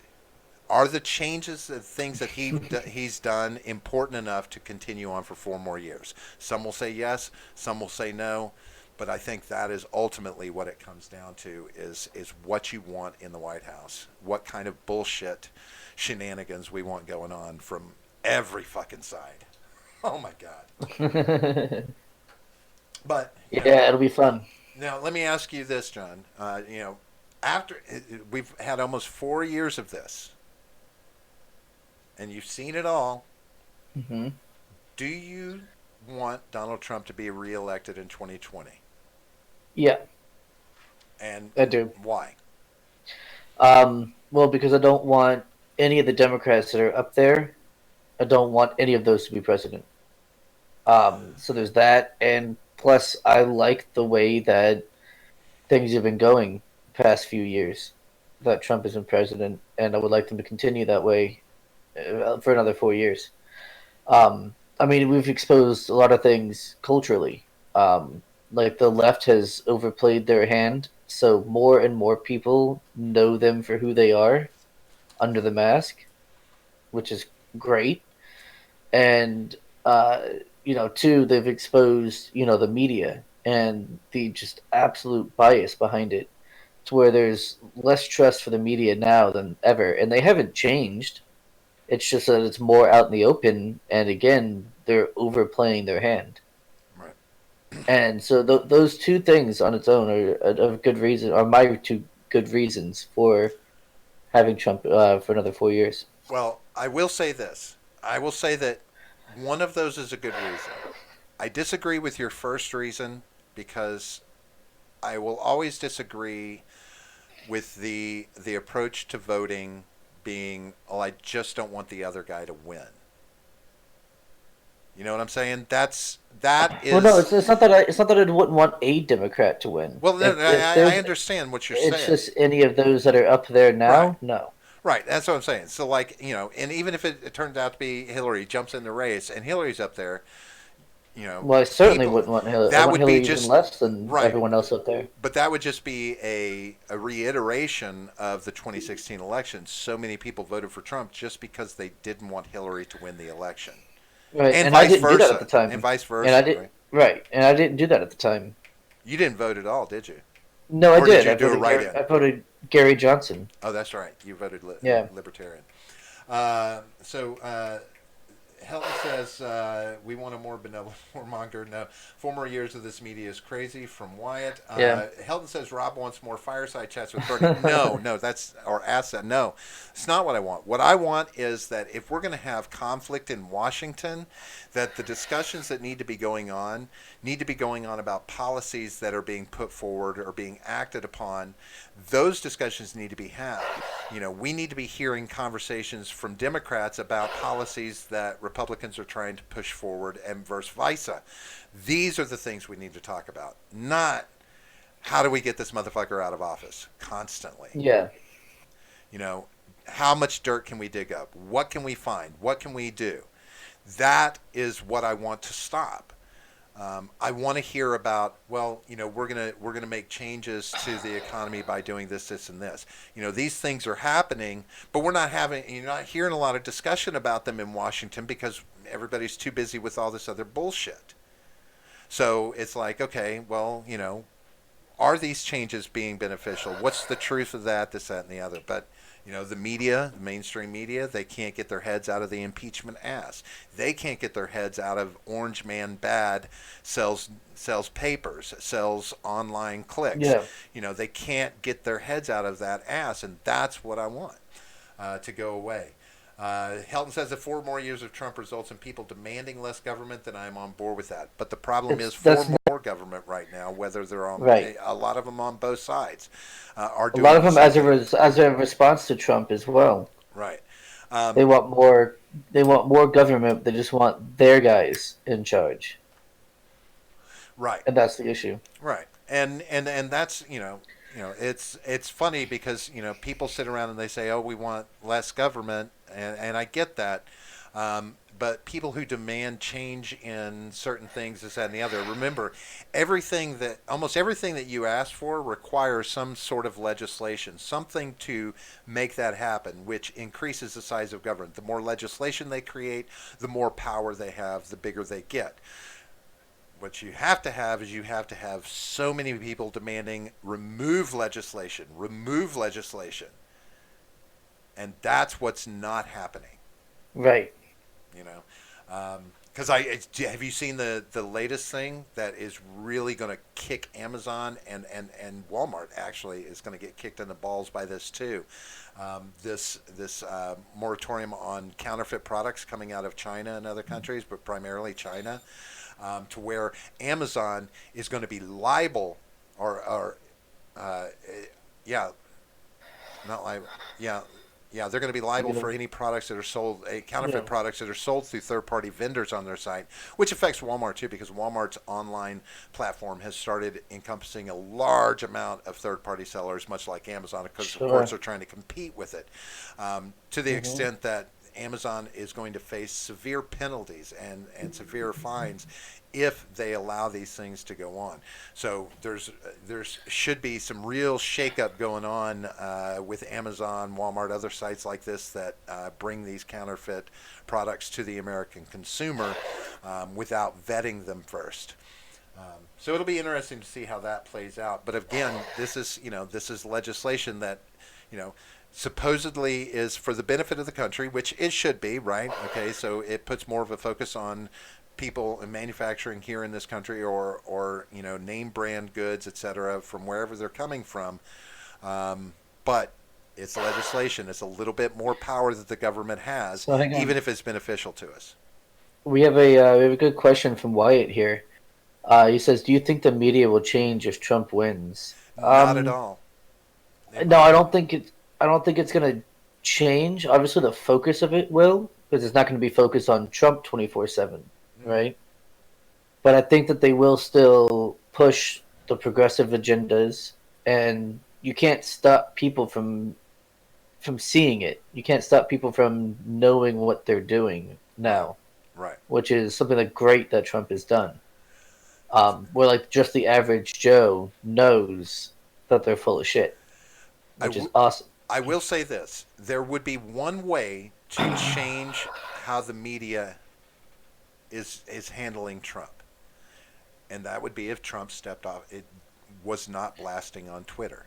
Are the changes, the things that he's done, important enough to continue on for 4 more years? Some will say yes, some will say no, but I think that is ultimately what it comes down to: is what you want in the White House, what kind of bullshit shenanigans we want going on from every fucking side. Oh my god! But Yeah, it'll be fun. now let me ask you this, John. After we've had almost 4 years of this, and you've seen it all, Hmm. do you want Donald Trump to be reelected in 2020? Yeah, And I do. why? Well, because I don't want any of the Democrats that are up there. I don't want any of those to be president. So there's that, and plus I like the way that things have been going the past few years that Trump has been president, and I would like them to continue that way for another 4 years. I mean, we've exposed a lot of things culturally. Like the left has overplayed their hand, so more and more people know them for who they are under the mask, which is great. And uh, two, they've exposed the media and the just absolute bias behind it, to where there's less trust for the media now than ever, and they haven't changed. It's just that it's more out in the open, and again, they're overplaying their hand. Right. And so those two things on its own are good reason, are my two good reasons for having Trump for another 4 years. Well, I will say this. I will say that one of those is a good reason. I disagree with your first reason because I will always disagree with the approach to voting being, oh, I just don't want the other guy to win. You know what I'm saying? That Well, no, is it's not that I wouldn't want a Democrat to win. well. No, no, If I there's understand what you're It's saying. just any of those that are up there Right. now, no. Right, that's what I'm saying. So, like, and even if it turns out to be Hillary jumps in the race and Hillary's up there, Well, I certainly people, wouldn't want Hillary. I that want would be Hillary even just less than right. everyone else up there. But that would just be a reiteration of the 2016 election. So many people voted for Trump just because they didn't want Hillary to win the election, Right, and and I vice didn't do that at the versa, and time. vice And I versa, did right? right, and I didn't do that at the time. You didn't vote at all, did you? No, I Or did did. you do a write-in? I voted Gary Johnson. Oh, that's right. You voted Yeah. libertarian. So Helton says we want a more benevolent warmonger. No, 4 more years of this media is crazy. From Wyatt, Yeah. Helton says Rob wants more fireside chats with Bernie. No, no, that's or asset. No, it's not what I want. What I want is that if we're going to have conflict in Washington, that the discussions that need to be going on about policies that are being put forward or being acted upon. Those discussions need to be had. We need to be hearing conversations from Democrats about policies that Republicans are trying to push forward and vice versa. These are the things we need to talk about, not how do we get this motherfucker out of office constantly. Yeah. You know, how much dirt can we dig up? What can we find? What can we do? That is what I want to stop. I want to hear about, well, we're gonna make changes to the economy by doing this, this, and this. These things are happening, but you're not hearing a lot of discussion about them in Washington because everybody's too busy with all this other bullshit. So it's like, okay, well, are these changes being beneficial? What's the truth of that, this, that, and the other? But the media, the mainstream media, they can't get their heads out of the impeachment ass. They can't get their heads out of Orange Man Bad sells papers, sells online clicks. Yeah. They can't get their heads out of that ass, and that's what I want to go away. Helton says if 4 more years of Trump results in people demanding less government, then I'm on board with that. But the problem is That's more government right now, whether they're on right. a lot of them on both sides, are A lot doing of the them same thing. as a response to Trump as well. Right. They Um, want more. They want more government. They just want their guys in charge, right. and that's the issue. Right. And that's it's funny because people sit around and they say, oh, we want less government, and I get that. But people who demand change in certain things, this, that, and the other, remember, almost everything that you ask for requires some sort of legislation, something to make that happen, which increases the size of government. The more legislation they create, the more power they have, the bigger they get. What you have to have is you have to have so many people demanding remove legislation, and that's what's not happening. Right. You know, because I have you seen the latest thing that is really going to kick Amazon and Walmart actually is going to get kicked in the balls by this too. This moratorium on counterfeit products coming out of China and other countries, but primarily China, to where Amazon is going to be liable or yeah, not liable, yeah, Yeah, they're going to be They're liable gonna, for any products that are sold, counterfeit yeah, products that are sold through third-party vendors on their site, which affects Walmart too, because Walmart's online platform has started encompassing a large amount of third-party sellers, much like Amazon, because of course sure. they're trying to compete with it, to the Hmm. extent that Amazon is going to face severe penalties and severe fines if they allow these things to go on. So there's should be some real shakeup going on with Amazon, Walmart, other sites like this that bring these counterfeit products to the American consumer without vetting them first. So it'll be interesting to see how that plays out. But again, this is legislation that you know supposedly is for the benefit of the country, which it should be, right? Okay, so it puts more of a focus on people in manufacturing here in this country, or name brand goods, etc., from wherever they're coming from. But it's legislation. It's a little bit more power that the government has, So hang even on. if it's beneficial to us. We have a good question from Wyatt here. He says, "Do you think the media will change if Trump wins?" Not at all, in No, my I opinion. don't think it. I don't think it's gonna change. Obviously, the focus of it will, because it's not going to be focused on Trump 24/7, Mm-hmm. right? But I think that they will still push the progressive agendas, and you can't stop people from seeing it. You can't stop people from knowing what they're doing Right, now, right. which is something like great that Trump has done. Where like just the average Joe knows that they're full of shit, I, which is w- awesome. I will say this: there would be one way to change how the media is handling Trump, and that would be if Trump stepped off. It was not blasting on Twitter,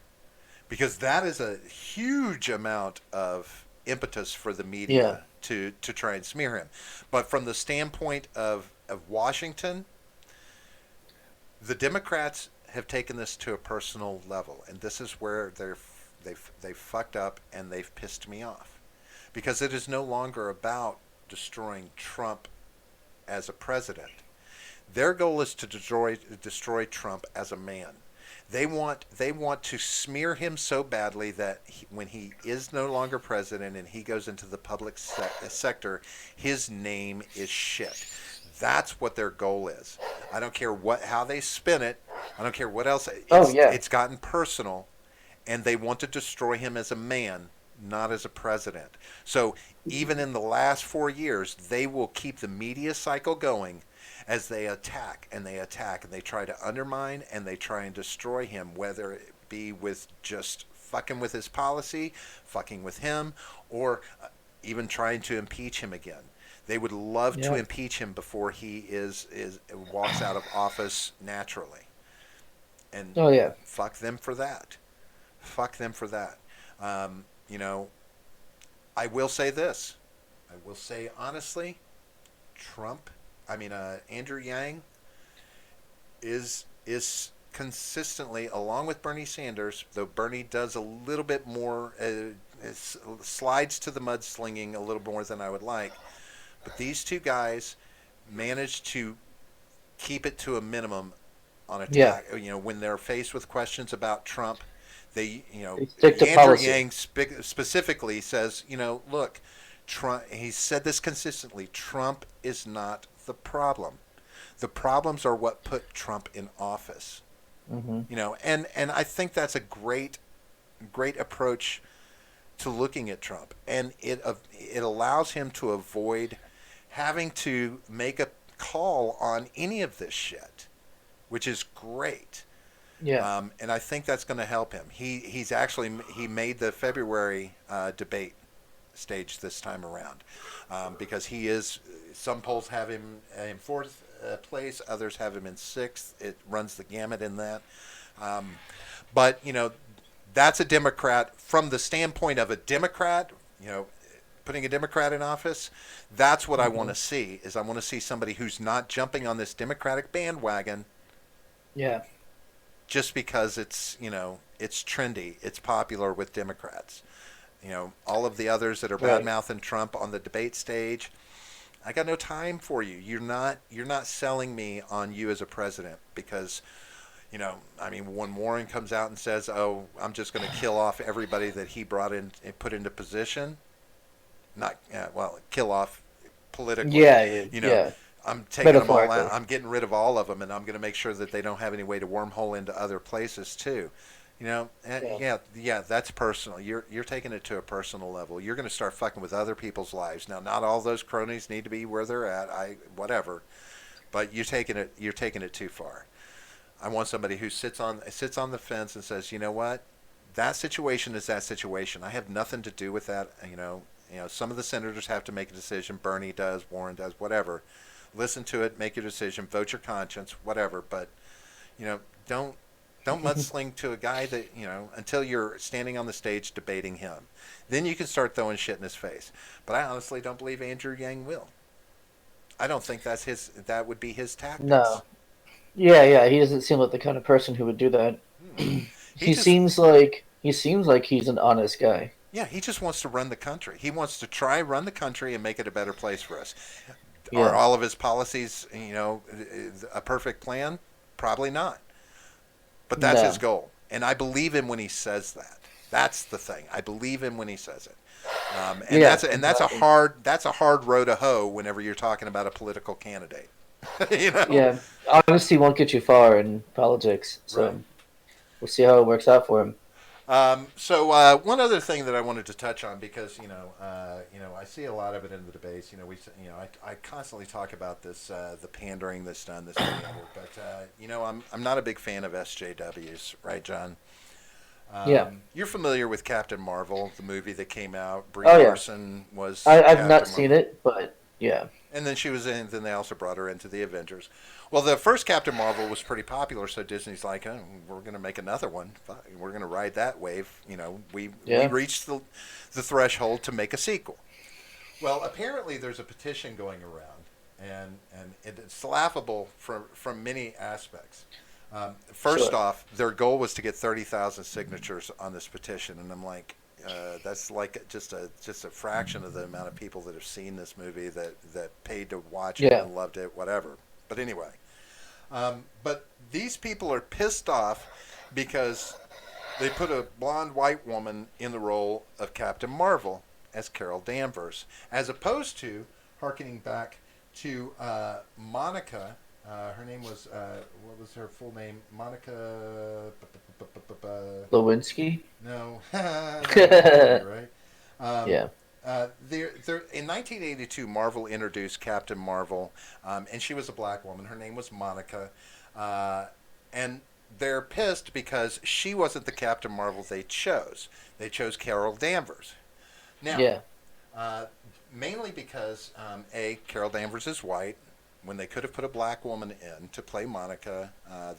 because that is a huge amount of impetus for the Yeah, media to try and smear him. But from the standpoint of Washington, the Democrats have taken this to a personal level, and this is where they've fucked up and they've pissed me off, because it is no longer about destroying Trump as a president. Their goal is to destroy Trump as a man. They want to smear him so badly that when he is no longer president and he goes into the public sector, his name is shit. That's what their goal is. I don't care how they spin it. I don't care what else. oh It's yeah, it's gotten personal, and they want to destroy him as a man, not as a president. So even in the last 4 years, they will keep the media cycle going as they attack and they attack and they try to undermine and they try and destroy him, whether it be with just fucking with his policy, fucking with him, or even trying to impeach him again. They would love to yeah, impeach him before he is walks out of office naturally, and oh yeah, fuck them for that. Fuck them for that. Um, you know, I will say this. I will say honestly, Trump. I mean, Andrew Yang is consistently, along with Bernie Sanders, though Bernie does a little bit more, slides to the mudslinging a little more than I would like. But these two guys managed to keep it to a minimum on yeah. attack. When they're faced with questions about Trump, They stick to Andrew policy. Yang specifically says, look, Trump. He said this consistently. Trump is not the problem. The problems are what put Trump in office. Hmm. And I think that's a great approach to looking at Trump, and it allows him to avoid having to make a call on any of this shit, which is great. Yeah, And I think that's going to help him. He made the February debate stage this time around, because he is. Some polls have him in fourth place, others have him in sixth. It runs the gamut in that. Um, but that's a Democrat from the standpoint of a Democrat. Putting a Democrat in office, that's what I want hmm, to see. Is I want to see somebody who's not jumping on this Democratic bandwagon yeah, just because it's trendy, it's popular with Democrats. All of the others that are bad right. mouthing Trump on the debate stage, I got no time for you. You're not selling me on you as a president, because You know, I mean, when Warren comes out and says, "Oh, I'm just going to kill off everybody that he brought in and put into position," not well, kill off politically. Yeah, yeah, You know, yeah. I'm taking them all out. Metaphorically. I'm getting rid of all of them, and I'm going to make sure that they don't have any way to wormhole into other places too. You know, Yeah. yeah, that's personal. You're taking it to a personal level. You're going to start fucking with other people's lives. Now, not all those cronies need to be where they're at. I whatever, but you're taking it too far. I want somebody who sits on the fence and says, you know what, that situation is that situation. I have nothing to do with that. You know, some of the senators have to make a decision. Bernie does, Warren does, whatever. Listen to it, make your decision, vote your conscience, whatever. But you know, don't mudsling to a guy that until you're standing on the stage debating him. Then you can start throwing shit in his face. But I honestly don't believe Andrew Yang will. I don't think that would be his tactics. No. Yeah, yeah. He doesn't seem like the kind of person who would do that. Mm-mm. He he just seems like he seems like he's an honest guy. Yeah, he just wants to run the country. He wants to try run the country and make it a better place for us. Are Yeah. all of his policies, a perfect plan? Probably not. But that's his No. goal, and I believe him when he says that. That's the thing. I believe him when he says it. And Yeah. that's a Exactly. hard row to hoe whenever you're talking about a political candidate. you know, Yeah. Honesty won't get you far in politics. right? So we'll see how it works out for him. One other thing that I wanted to touch on, because I see a lot of it in the debates. I constantly talk about this, the pandering that's done, this and the other. But I'm not a big fan of SJWs, right, John? Yeah. You're familiar with Captain Marvel, the movie that came out. Brie Oh yeah. Larson was I've not Captain seen Marvel. it, but yeah. And then she was in. Then they also brought her into the Avengers. Well, the first Captain Marvel was pretty popular, so Disney's like, oh, we're going to make another one. We're going to ride that wave. We Yeah. reached the threshold to make a sequel. Well, apparently there's a petition going around, and it's laughable from many aspects. First Sure. off, their goal was to get 30,000 signatures on this petition, and I'm like, that's like just a fraction of the amount of people that have seen this movie that paid to watch it Yeah. and loved it, whatever. But anyway, but these people are pissed off because they put a blonde white woman in the role of Captain Marvel as Carol Danvers, as opposed to harkening back to Monica. Her name was what was her full name? Monica. Lewinsky. No, right? Um, Yeah. in 1982, Marvel introduced Captain Marvel, and she was a black woman. Her name was Monica, and they're pissed because she wasn't the Captain Marvel they chose. They chose Carol Danvers. Now, Yeah. uh, mainly because Carol Danvers is white. When they could have put a black woman in to play Monica,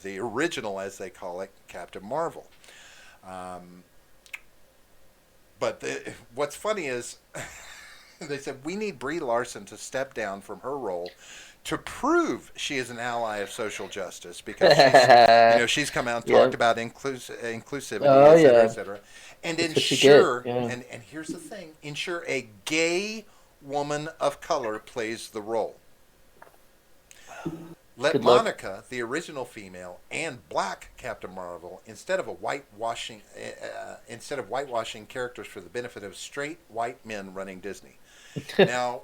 the original, as they call it, Captain Marvel. Um, what's funny is they said we need Brie Larson to step down from her role to prove she is an ally of social justice, because she's come out and talked Yep. about inclusivity, Oh et yeah. cetera, and That's what you get. ensure Yeah. and here's the thing: ensure a gay woman of color plays the role. Let Good luck. Monica, the original female, and black Captain Marvel, instead of whitewashing characters for the benefit of straight white men running Disney. Now,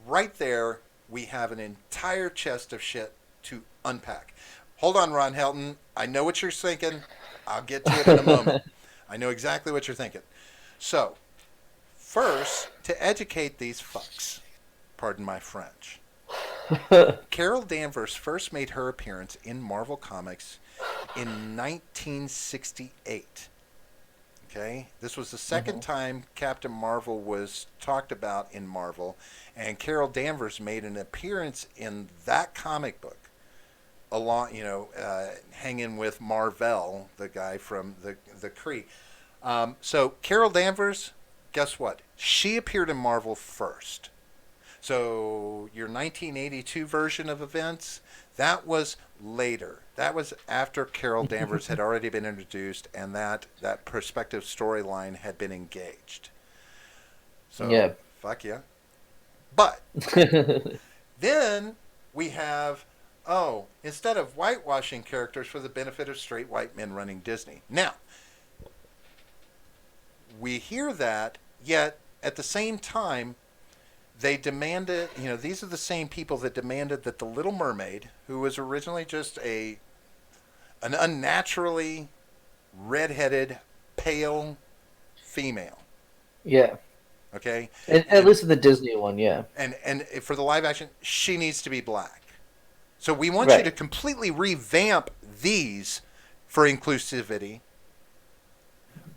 right there, we have an entire chest of shit to unpack. Hold on, Ron Helton. I know what you're thinking. I'll get to it in a moment. I know exactly what you're thinking. So, first, to educate these fucks, pardon my French, Carol Danvers first made her appearance in Marvel Comics in 1968. Okay, this was the second Mhm. time Captain Marvel was talked about in Marvel, and Carol Danvers made an appearance in that comic book, along, hanging with Marvel, the guy from the Kree. So Carol Danvers, guess what? She appeared in Marvel first. So your 1982 version of events, that was later. That was after Carol Danvers had already been introduced, and that prospective storyline had been engaged. So Yeah. fuck yeah. But then we have oh, instead of whitewashing characters for the benefit of straight white men running Disney. Now, we hear that, yet at the same time, they demanded, these are the same people that demanded that the Little Mermaid, who was originally just an unnaturally redheaded, pale female, Yeah, okay, and at and least in the Disney one, yeah. and for the live action, she needs to be black. So we want you to Right. completely revamp these for inclusivity.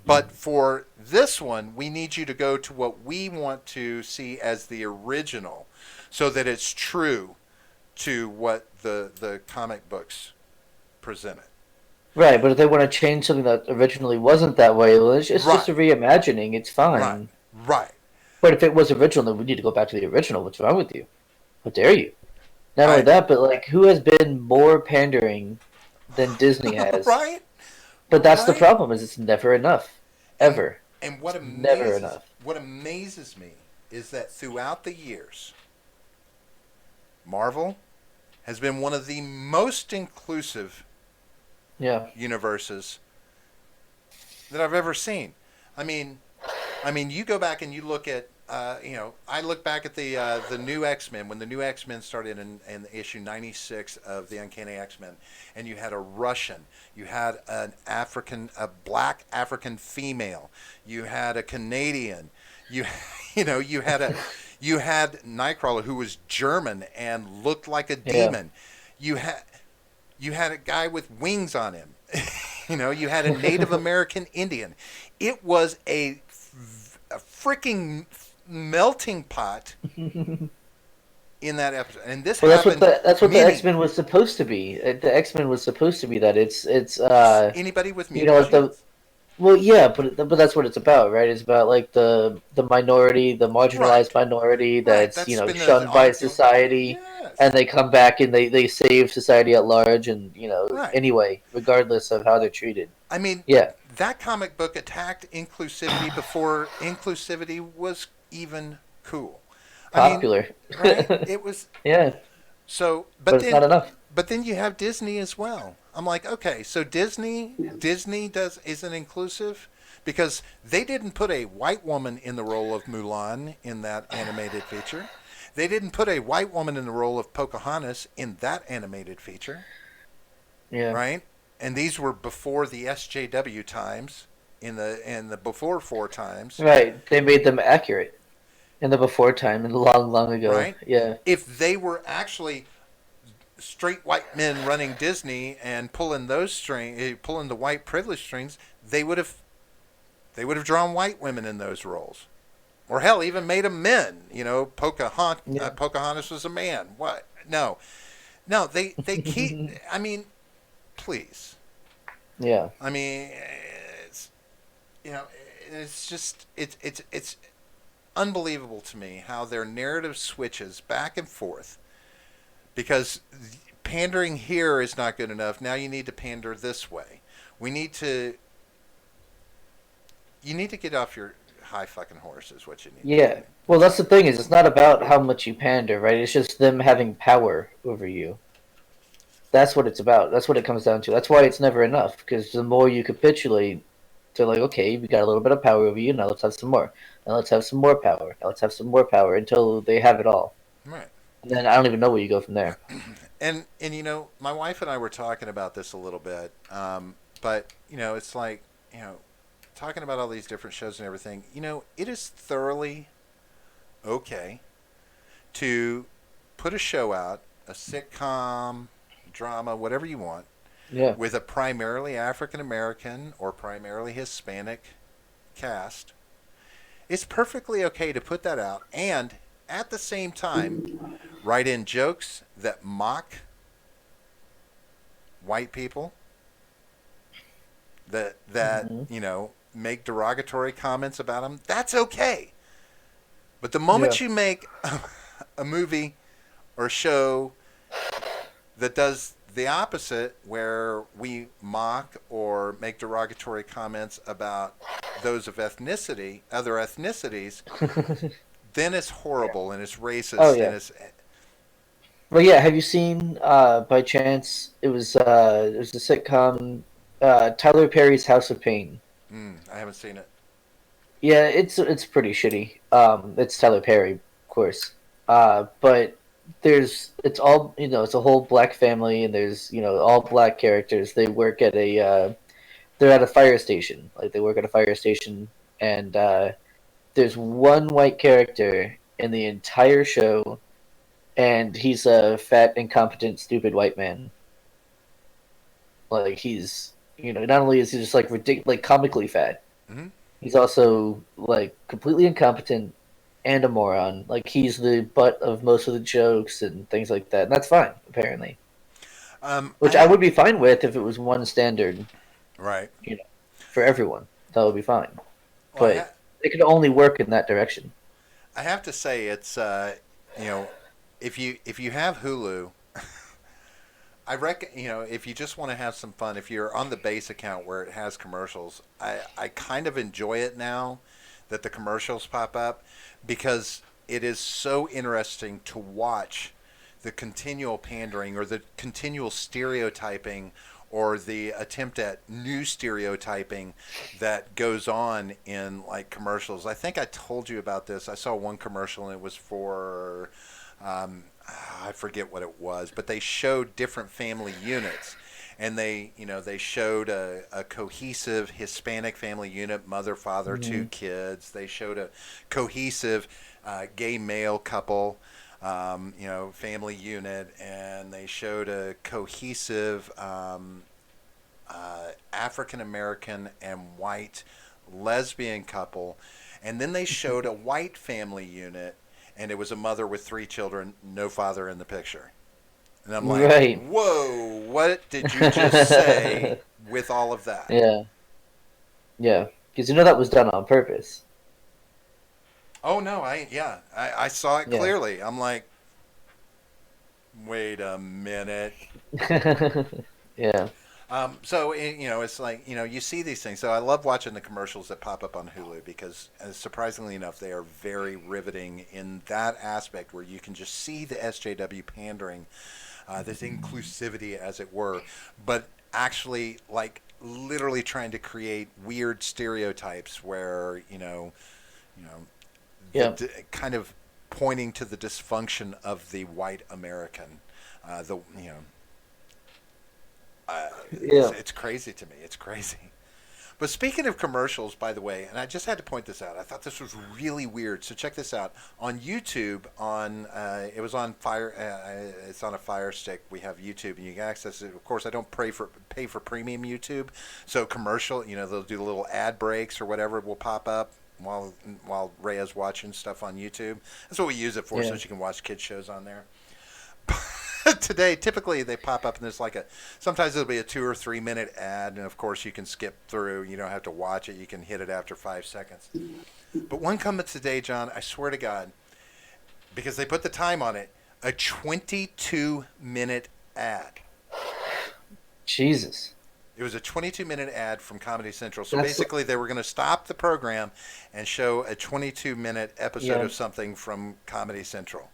But for this one, we need you to go to what we want to see as the original so that it's true to what the comic books presented. Right, but if they want to change something that originally wasn't that way, well, it's just a Right, reimagining. It's right, fine. right. But if it was original, then we need to go back to the original. What's wrong with you? How dare you? Not only I that, but like, who has been more pandering than Disney has? right, But that's the right. problem: is it's never enough, And ever. and It's never enough. what amazes me is that throughout the years, Marvel has been one of the most inclusive Yeah, universes that I've ever seen. I mean, you go back and you look at, I look back at the new X Men when the new X Men started in issue 96 of the Uncanny X Men, and you had a Russian, you had a black African female, you had a Canadian, you, you had Nightcrawler who was German and looked like a yeah. demon. You had you had a guy with wings on him. You had a Native American Indian. It was a freaking melting pot in that episode. And this Well, happened that's what the many. X Men was supposed to be. The X Men was supposed to be that. It's Anybody with you know, mutant like the genes? well, yeah, but that's what it's about, right? It's about like the minority, the Right. marginalized minority Right. that's That's been the shunned by ongoing. society, and Yes. they come back and they save society at large, and Right. anyway, regardless of how they're treated. I mean, Yeah, that comic book attacked inclusivity before inclusivity was even cool. I mean, popular. right? It was Yeah, so, but it's not enough. but then you have Disney as well. I'm like, okay, so Disney does isn't inclusive because they didn't put a white woman in the role of Mulan in that animated feature. They didn't put a white woman in the role of Pocahontas in that animated feature, Yeah, right? And these were before the SJW times, in the before four times, right. They made them accurate in the before time, and long, long ago. right? Yeah, If they were actually straight white men running Disney and pulling the white privilege strings, they would have drawn white women in those roles, or hell, even made them men. yeah, Pocahontas was a man. What? No, no. They keep. I mean, please. yeah. I mean, it's you know, it's just it's unbelievable to me how their narrative switches back and forth because pandering here is not good enough. Now you need to pander this way. We need to. You need to get off your high fucking horse. Is what you need to Yeah. do. Well, that's the thing is it's not about how much you pander, right? It's just them having power over you. That's what it's about. That's what it comes down to. That's why it's never enough because the more you capitulate, they're like, okay, we got a little bit of power over you. Now let's have some more. Now let's have some more power. Now let's have some more power until they have it all. Right. And then I don't even know where you go from there. And my wife and I were talking about this a little bit, but it's like talking about all these different shows and everything. It is thoroughly okay to put a show out, a sitcom, drama, whatever you want, Yeah. with a primarily African American or primarily Hispanic cast. It's perfectly okay to put that out and at the same time write in jokes that mock white people, that Hmm. make derogatory comments about them. That's okay. But the Yeah. moment you make a movie or show that does the opposite, where we mock or make derogatory comments about those of other ethnicities, then it's horrible and it's Oh racist and yeah. it's Well, yeah. Have you seen by chance? It was a sitcom, Tyler Perry's House of Pain. I haven't seen it. Yeah, it's pretty shitty. It's Tyler Perry, of course. But it's all it's a whole black family, and there's all black characters. They work at they're at a fire station. Like they work at a fire station, and there's one white character in the entire show, and he's a fat, incompetent, stupid white man. Like he's not only is he just like like comically fat, Hmm. he's also like completely incompetent and a moron. Like he's the butt of most of the jokes and things like that. And that's fine, apparently. I Which I have would be fine with if it was one standard, right. you know, for everyone. That would be fine. Well, But it could only work in that direction. I have to say it's you know if you have Hulu, I reckon if you just want to have some fun, if you're on the base account where it has commercials, I kind of enjoy it now that the commercials pop up because it is so interesting to watch the continual pandering or the continual stereotyping or the attempt at new stereotyping that goes on in like commercials. I think I told you about this. I saw one commercial and it was for I forget what it was, but they showed different family units and they showed a cohesive Hispanic family unit, mother, father, two Hmm. kids. They showed a cohesive gay male couple, family unit, and they showed a cohesive African American and white lesbian couple, and then they showed a white family unit, and it was a mother with three children, no father in the picture. And I'm like, Right. whoa, what did you just say with all of that? Yeah. Yeah. Because that was done on purpose. Oh no, I saw it Yeah. clearly. I'm like, wait a minute. Yeah. It's like you see these things. So I love watching the commercials that pop up on Hulu because, surprisingly enough, they are very riveting in that aspect where you can just see the SJW pandering, this inclusivity, as it were, but actually, like, literally trying to create weird stereotypes where you know, Yeah. kind of pointing to the dysfunction of the white American. The you know Yeah. it's crazy to me. It's crazy. But speaking of commercials, by the way, and I just had to point this out. I thought this was really weird. So check this out on YouTube. It was on Fire. It's on a Fire Stick. We have YouTube, and you can access it. Of course, I don't pay for premium YouTube. So commercial, they'll do little ad breaks or whatever will pop up while Rhea's watching stuff on YouTube. That's what we use it for, so Yeah. she can watch kids shows on there. Today, typically they pop up and there's like sometimes it'll be a 2 or 3 minute ad, and of course you can skip through. You don't have to watch it. You can hit it after 5 seconds. But one comment today, John, I swear to God, because they put the time on it, a 22-minute ad. Jesus. It was a 22-minute ad from Comedy Central. So That's basically, they were going to stop the program and show a 22-minute episode yeah. of something from Comedy Central.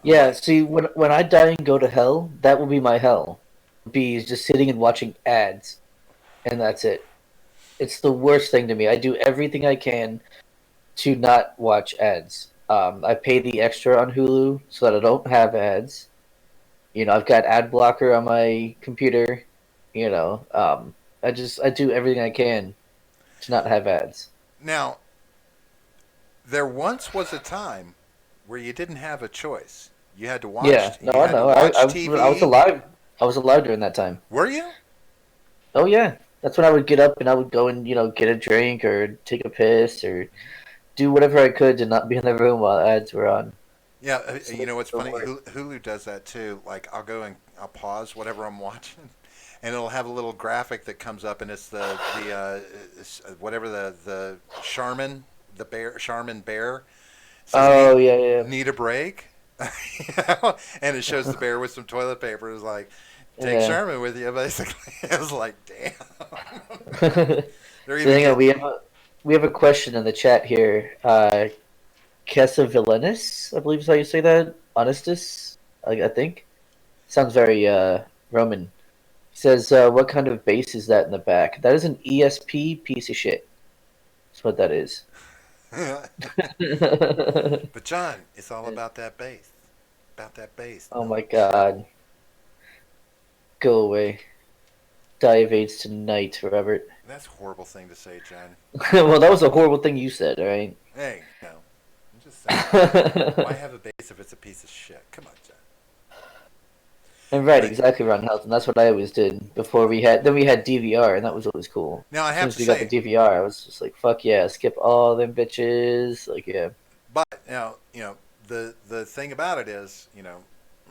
I'm Yeah, like, see, when I die and go to hell, that will be my hell. Be just sitting and watching ads, and that's it. It's the worst thing to me. I do everything I can to not watch ads. I pay the extra on Hulu so that I don't have ads. I've got ad blocker on my computer. I do everything I can to not have ads. now, there once was a time where you didn't have a choice. You had to Yeah, watch. no, You I had to know. watch I was TV. alive. I was alive during that time. Were you? Oh yeah, that's when I would get up and I would go and get a drink or take a piss or do whatever I could to not be in the room while ads were on. Yeah. You So know what's the funny? worst. Hulu does that too. Like I'll go and I'll pause whatever I'm watching, and it'll have a little graphic that comes up, and it's whatever the Charmin Charmin bear. It says Oh yeah, yeah, need a break. And it shows the bear with some toilet paper. It's like take yeah. Charmin with you, basically. I was like, damn. So They're even hang on, getting we have a question in the chat here. Kesa Villainus, I believe is how you say that. Honestus. I think sounds very Roman. He says, "What kind of bass is that in the back?" That is an ESP piece of shit. That's what that is. But John, it's all about that bass. About that bass. Oh No, my god, go away. Dive tonight, Robert. that's a horrible thing to say, John. Well, that was a horrible thing you said, all right? Hey, no. I'm just saying. Why have a bass if it's a piece of shit? Come on, John. And right, Right. exactly, Ron Helton. That's what I always did before we had. Then we had DVR, and that was always cool. Now I As soon have as to we got the say, DVR, I was just like, "Fuck yeah, skip all them bitches!" Like, yeah, but now the thing about it is,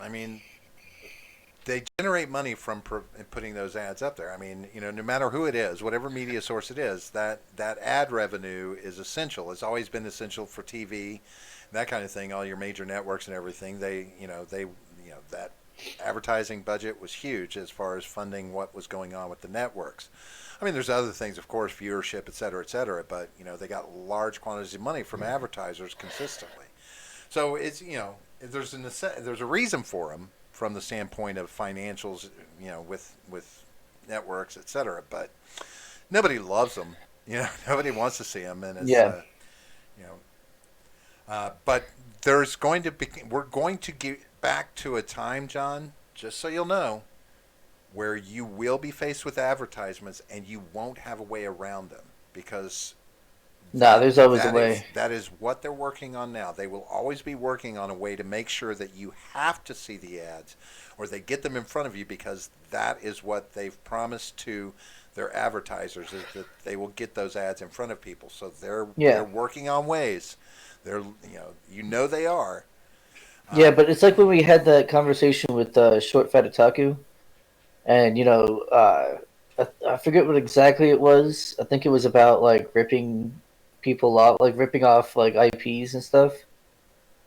I mean, they generate money from putting those ads up there. I mean, no matter who it is, whatever media source it is, that ad revenue is essential. It's always been essential for TV, that kind of thing. All your major networks and everything, that advertising budget was huge as far as funding what was going on with the networks. I mean, there's other things, of course, viewership, et cetera, but they got large quantities of money from advertisers consistently. So it's there's a reason for them from the standpoint of financials, with networks, et cetera. But nobody loves them. Nobody wants to see them, and it's yeah, you know. But there's going to be we're going to get back to a time, John, just so you'll know, where you will be faced with advertisements and you won't have a way around them because nah. There's always a that is way. that is what they're working on now. They will always be working on a way to make sure that you have to see the ads or they get them in front of you because that is what they've promised to their advertisers is that they will get those ads in front of people. So they're Yeah, working on ways. They're they are. yeah, Um, but it's like when we had that conversation with Short Fat Otaku, and I forget what exactly it was. I think it was about like ripping people off, like ripping off like IPs and stuff.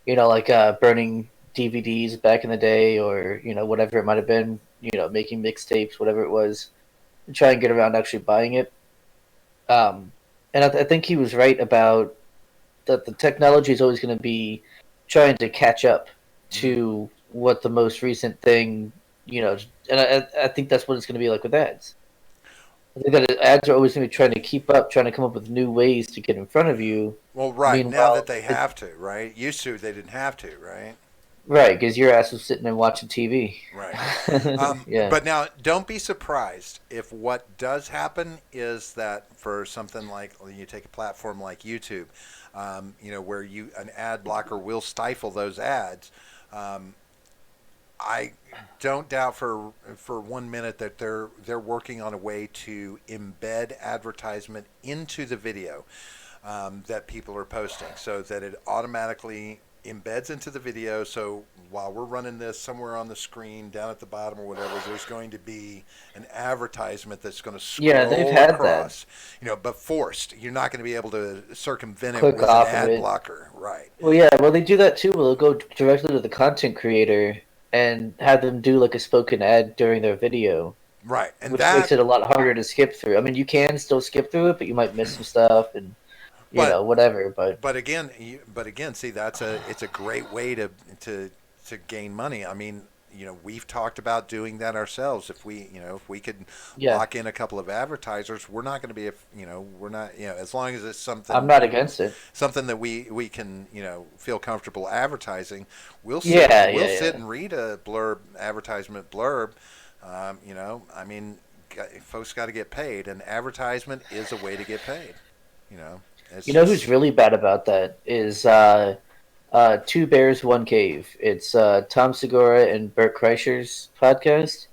Like burning DVDs back in the day, or whatever it might have been. Making mixtapes, whatever it was, to try and get around actually buying it. Um, and I think he was right about that. The technology is always going to be trying to catch up mhm. to what the most recent thing, and I think that's what it's going to be like with ads. I think that ads are always going to be trying to keep up, trying to come up with new ways to get in front of you. Well, right now that Meanwhile, they have to, right? Used to they didn't have to, right? right, because your ass was sitting and watching TV. Right. Yeah. But now, don't be surprised if what does happen is that for something like you take a platform like YouTube, where an ad blocker will stifle those ads. Um, I don't doubt for 1 minute that they're working on a way to embed advertisement into the video that people are posting, so that it automatically embeds into the video. So while we're running this somewhere on the screen down at the bottom or whatever, there's going to be an advertisement that's going to Yeah, they've scroll had that. across, but forced. You're not going to be able to circumvent it Click with an off of ad it. blocker, right? Well, yeah, well, they do that too. They'll go directly to the content creator and have them do like a spoken ad during their video, Right. And which makes that it a lot harder to skip through. I mean, you can still skip through it, but you might miss some stuff and but whatever. But but again, see, it's a great way to gain money. I mean, we've talked about doing that ourselves. If we could yeah, lock in a couple of advertisers, we're not going to be, we're not, as long as it's I'm something not against it. something that we can, feel comfortable advertising. Yeah, We'll yeah, sit yeah. and read a advertisement blurb. I mean, folks got to get paid, and advertisement is a way to get paid. You know, it's You know who's just really bad about that is Two Bears One Cave. It's Tom Segura and Bert Kreischer's podcast,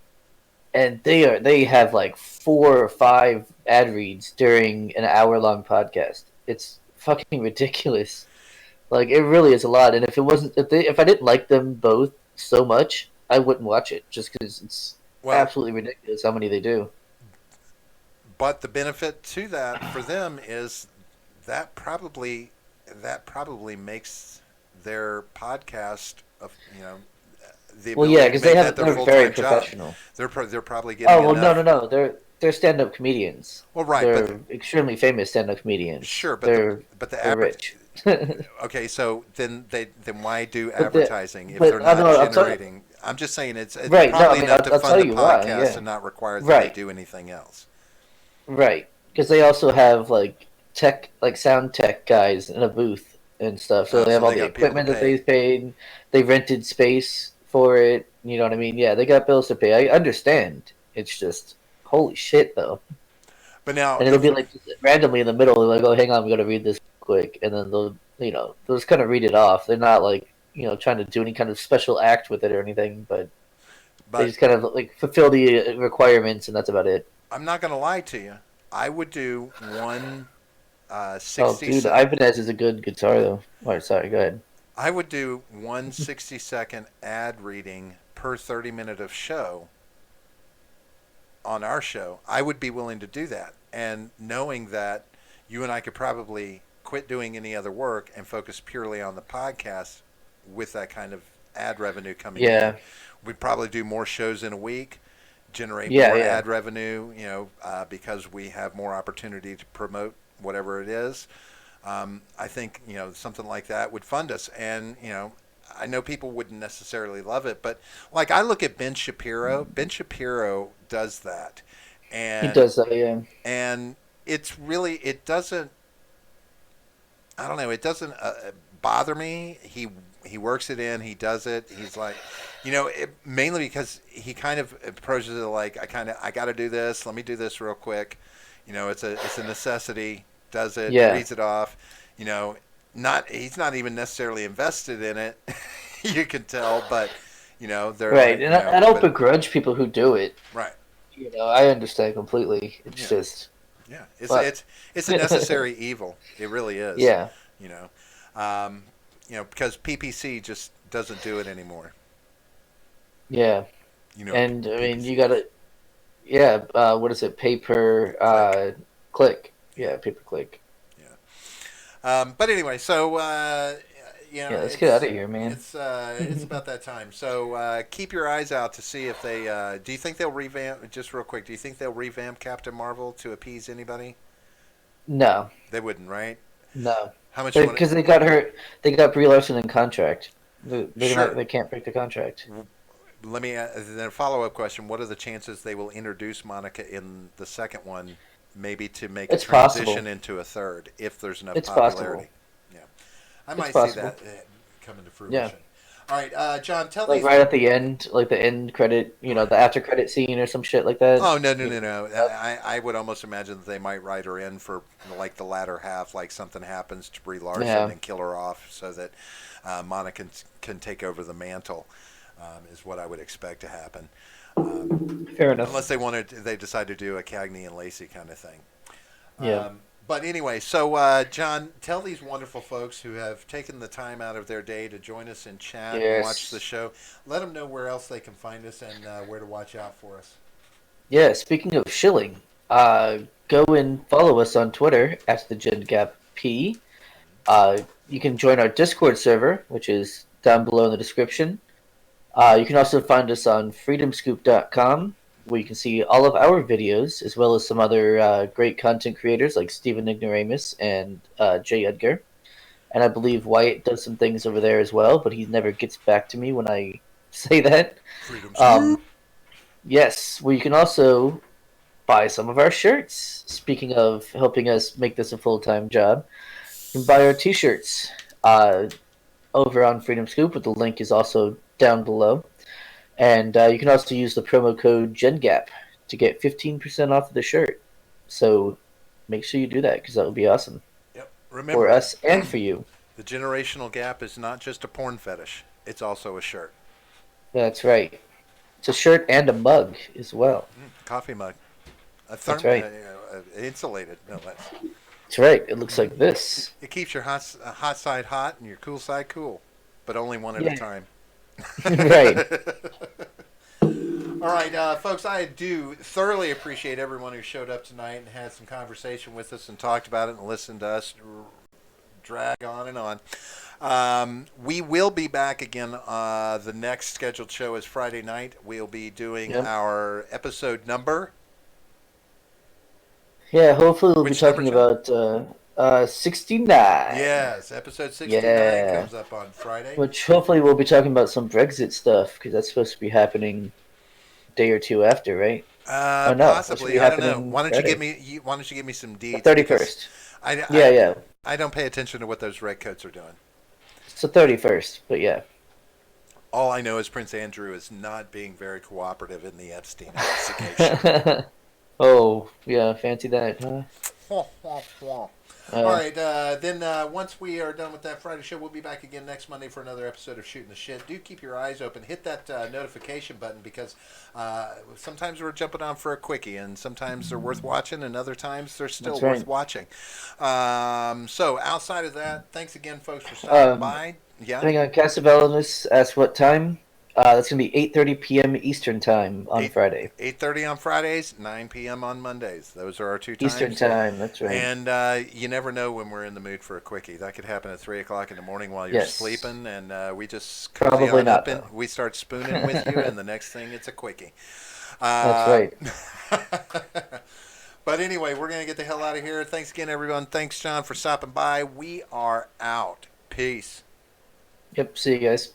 and they have like 4 or 5 ad reads during an hour-long podcast. It's fucking ridiculous. Like it really is a lot. And if I didn't like them both so much, I wouldn't watch it just because it's well, absolutely ridiculous how many they do. but the benefit to that for them is that probably that probably makes their podcast of the Well, yeah, ability to because they make that have their they're full very time job. professional. They're probably Oh getting well, no, enough. no, no. They're stand-up comedians. Well, right, but They're extremely famous stand-up comedians. sure, but the They're but the they're adver- rich. Okay, so then why do but advertising if they're but I don't not know. I'll tell you. generating? I'm just saying it's Right. No, I probably mean enough to I'll fund tell the you why. podcast Yeah. and not require that they Right. do anything else. Right. Because they also have like tech, like sound tech guys in a booth and stuff. So they So have all they the got people to equipment that pay. they've paid. They rented space for it. You know what I mean? Yeah, they got bills to pay. I understand. It's just holy shit though. But now, And it'll be like just randomly in the middle. They're like, "Oh, hang on, we got to read this quick," and then they'll just kind of read it off. They're not like trying to do any kind of special act with it or anything, but they but just kind of like fulfill the requirements, and that's about it. I'm not going to lie to you. I would do one Oh, 60 dude, sec. Ibanez is a good guitar though. All right, sorry, go ahead. I would do one 60-second ad reading per 30 minute of show on our show. I would be willing to do that, and knowing that you and I could probably quit doing any other work and focus purely on the podcast with that kind of ad revenue coming in, Yeah, we'd probably do more shows in a week, generate yeah, more yeah, ad revenue, because we have more opportunity to promote whatever it is. I think something like that would fund us, and I know people wouldn't necessarily love it, but like I look at Ben Shapiro. Ben Shapiro does that, he and does that. Yeah, and it doesn't. I don't know. It doesn't bother me. He works it in. He does it. He's like, mainly because he kind of approaches it like I got to do this. Let me do this real quick. It's a necessity. Does it, yeah, reads it off. You know, not he's not even necessarily invested in it. You can tell, but they're right. like, And I don't but begrudge people who do it. right. I understand completely. It's Yeah. just Yeah, fuck. it's a necessary evil. It really is. Yeah, You know, um, because PPC just doesn't do it anymore. yeah. You know what And I mean, you PPC is? gotta, yeah. What is it? Pay per Click. click. Yeah, Yeah, pay per click. yeah. But anyway, so Yeah, let's get out it's of here, man. it's about that time. So keep your eyes out to see if they. Do you think they'll revamp? Just real quick, do you think they'll revamp Captain Marvel to appease anybody? No, They wouldn't, right? no, How much you want? because they got her. They got Brie Larson in contract. They're not. Sure. They can't break the contract. Let me then a follow up question. What are the chances they will introduce Monica in the second one, maybe to make a It's possible. transition into a third if there's enough It's possible. popularity? Yeah, I It's might see possible. that come into Yeah, fruition. All right, John, tell like these. right at the end, like the end credit. The after credit scene or some shit like that. Oh no no You no no! know, I would almost imagine that they might write her in for like the latter half, like something happens to Brie Larson yeah, and kill her off, so that Monica can take over the mantle. Is what I would expect to happen. Um, fair enough. Unless they decide to do a Cagney and Lacey kind of thing. Yeah. But anyway, so John, tell these wonderful folks who have taken the time out of their day to join us in chat and watch the Yes. show. Let them know where else they can find us and where to watch out for us. Yeah. Speaking of shilling, go and follow us on Twitter at the Gen Gap P. You can join our Discord server, which is down below in the description. You can also find us on freedomscoop.com, where you can see all of our videos, as well as some other great content creators like Stephen Ignoramus and Jay Edgar. And I believe Wyatt does some things over there as well, but he never gets back to me when I say that. Freedom Scoop. Um, yes, well, you can also buy some of our shirts. Speaking of helping us make this a full time job, you can buy our t shirts over on Freedom Scoop, but the link is also down below. And you can also use the promo code GenGap to get 15% off of the shirt. So make sure you do that because that would be awesome Yep. for Remember, us and for you. the generational gap is not just a porn fetish; it's also a shirt. That's right. It's a shirt and a mug as well. Coffee mug, That's right. insulated, no less. That's right. It looks like this. It keeps your hot side hot and your cool side cool, but only one at a Yeah. time. Right. All right, folks, I do thoroughly appreciate everyone who showed up tonight and had some conversation with us and talked about it and listened to us drag on and on. We will be back again. The next scheduled show is Friday night. We'll be doing Yep. our episode number. Yeah, hopefully we'll be Which number, talking John? about 69. Yes, episode 69 Yeah. comes up on Friday. Which hopefully we'll be talking about some Brexit stuff because that's supposed to be happening a day or two after, right? Oh no, that should Possibly. be I don't know. happening Friday, Why don't you give me some the deets, because 31st. I, Yeah, I, yeah. I don't pay attention to what those redcoats are doing. It's the 31st, but yeah. All I know is Prince Andrew is not being very cooperative in the Epstein investigation. Oh, yeah, fancy that, huh? All Uh, right, then once we are done with that Friday show, we'll be back again next Monday for another episode of Shooting the Shit. Do keep your eyes open. Hit that notification button, because sometimes we're jumping on for a quickie, and sometimes they're worth watching, and other times they're still that's worth right. watching. So outside of that, thanks again, folks, for stopping Um, by. Yeah, Hang on, Casavellanis asked what time. That's gonna be 8:30 p.m. Eastern time on 8 Friday. 8:30 on Fridays, 9 p.m. on Mondays. Those are our two Eastern times. time. That's right. And you never know when we're in the mood for a quickie. That could happen at 3 o'clock in the morning while you're Yes. sleeping, and we just cozy Probably on not up and though. we start spooning with you, and the next thing it's a quickie. That's Uh, right. but anyway, we're gonna get the hell out of here. Thanks again, everyone. Thanks, John, for stopping by. We are out. Peace. Yep. See you guys.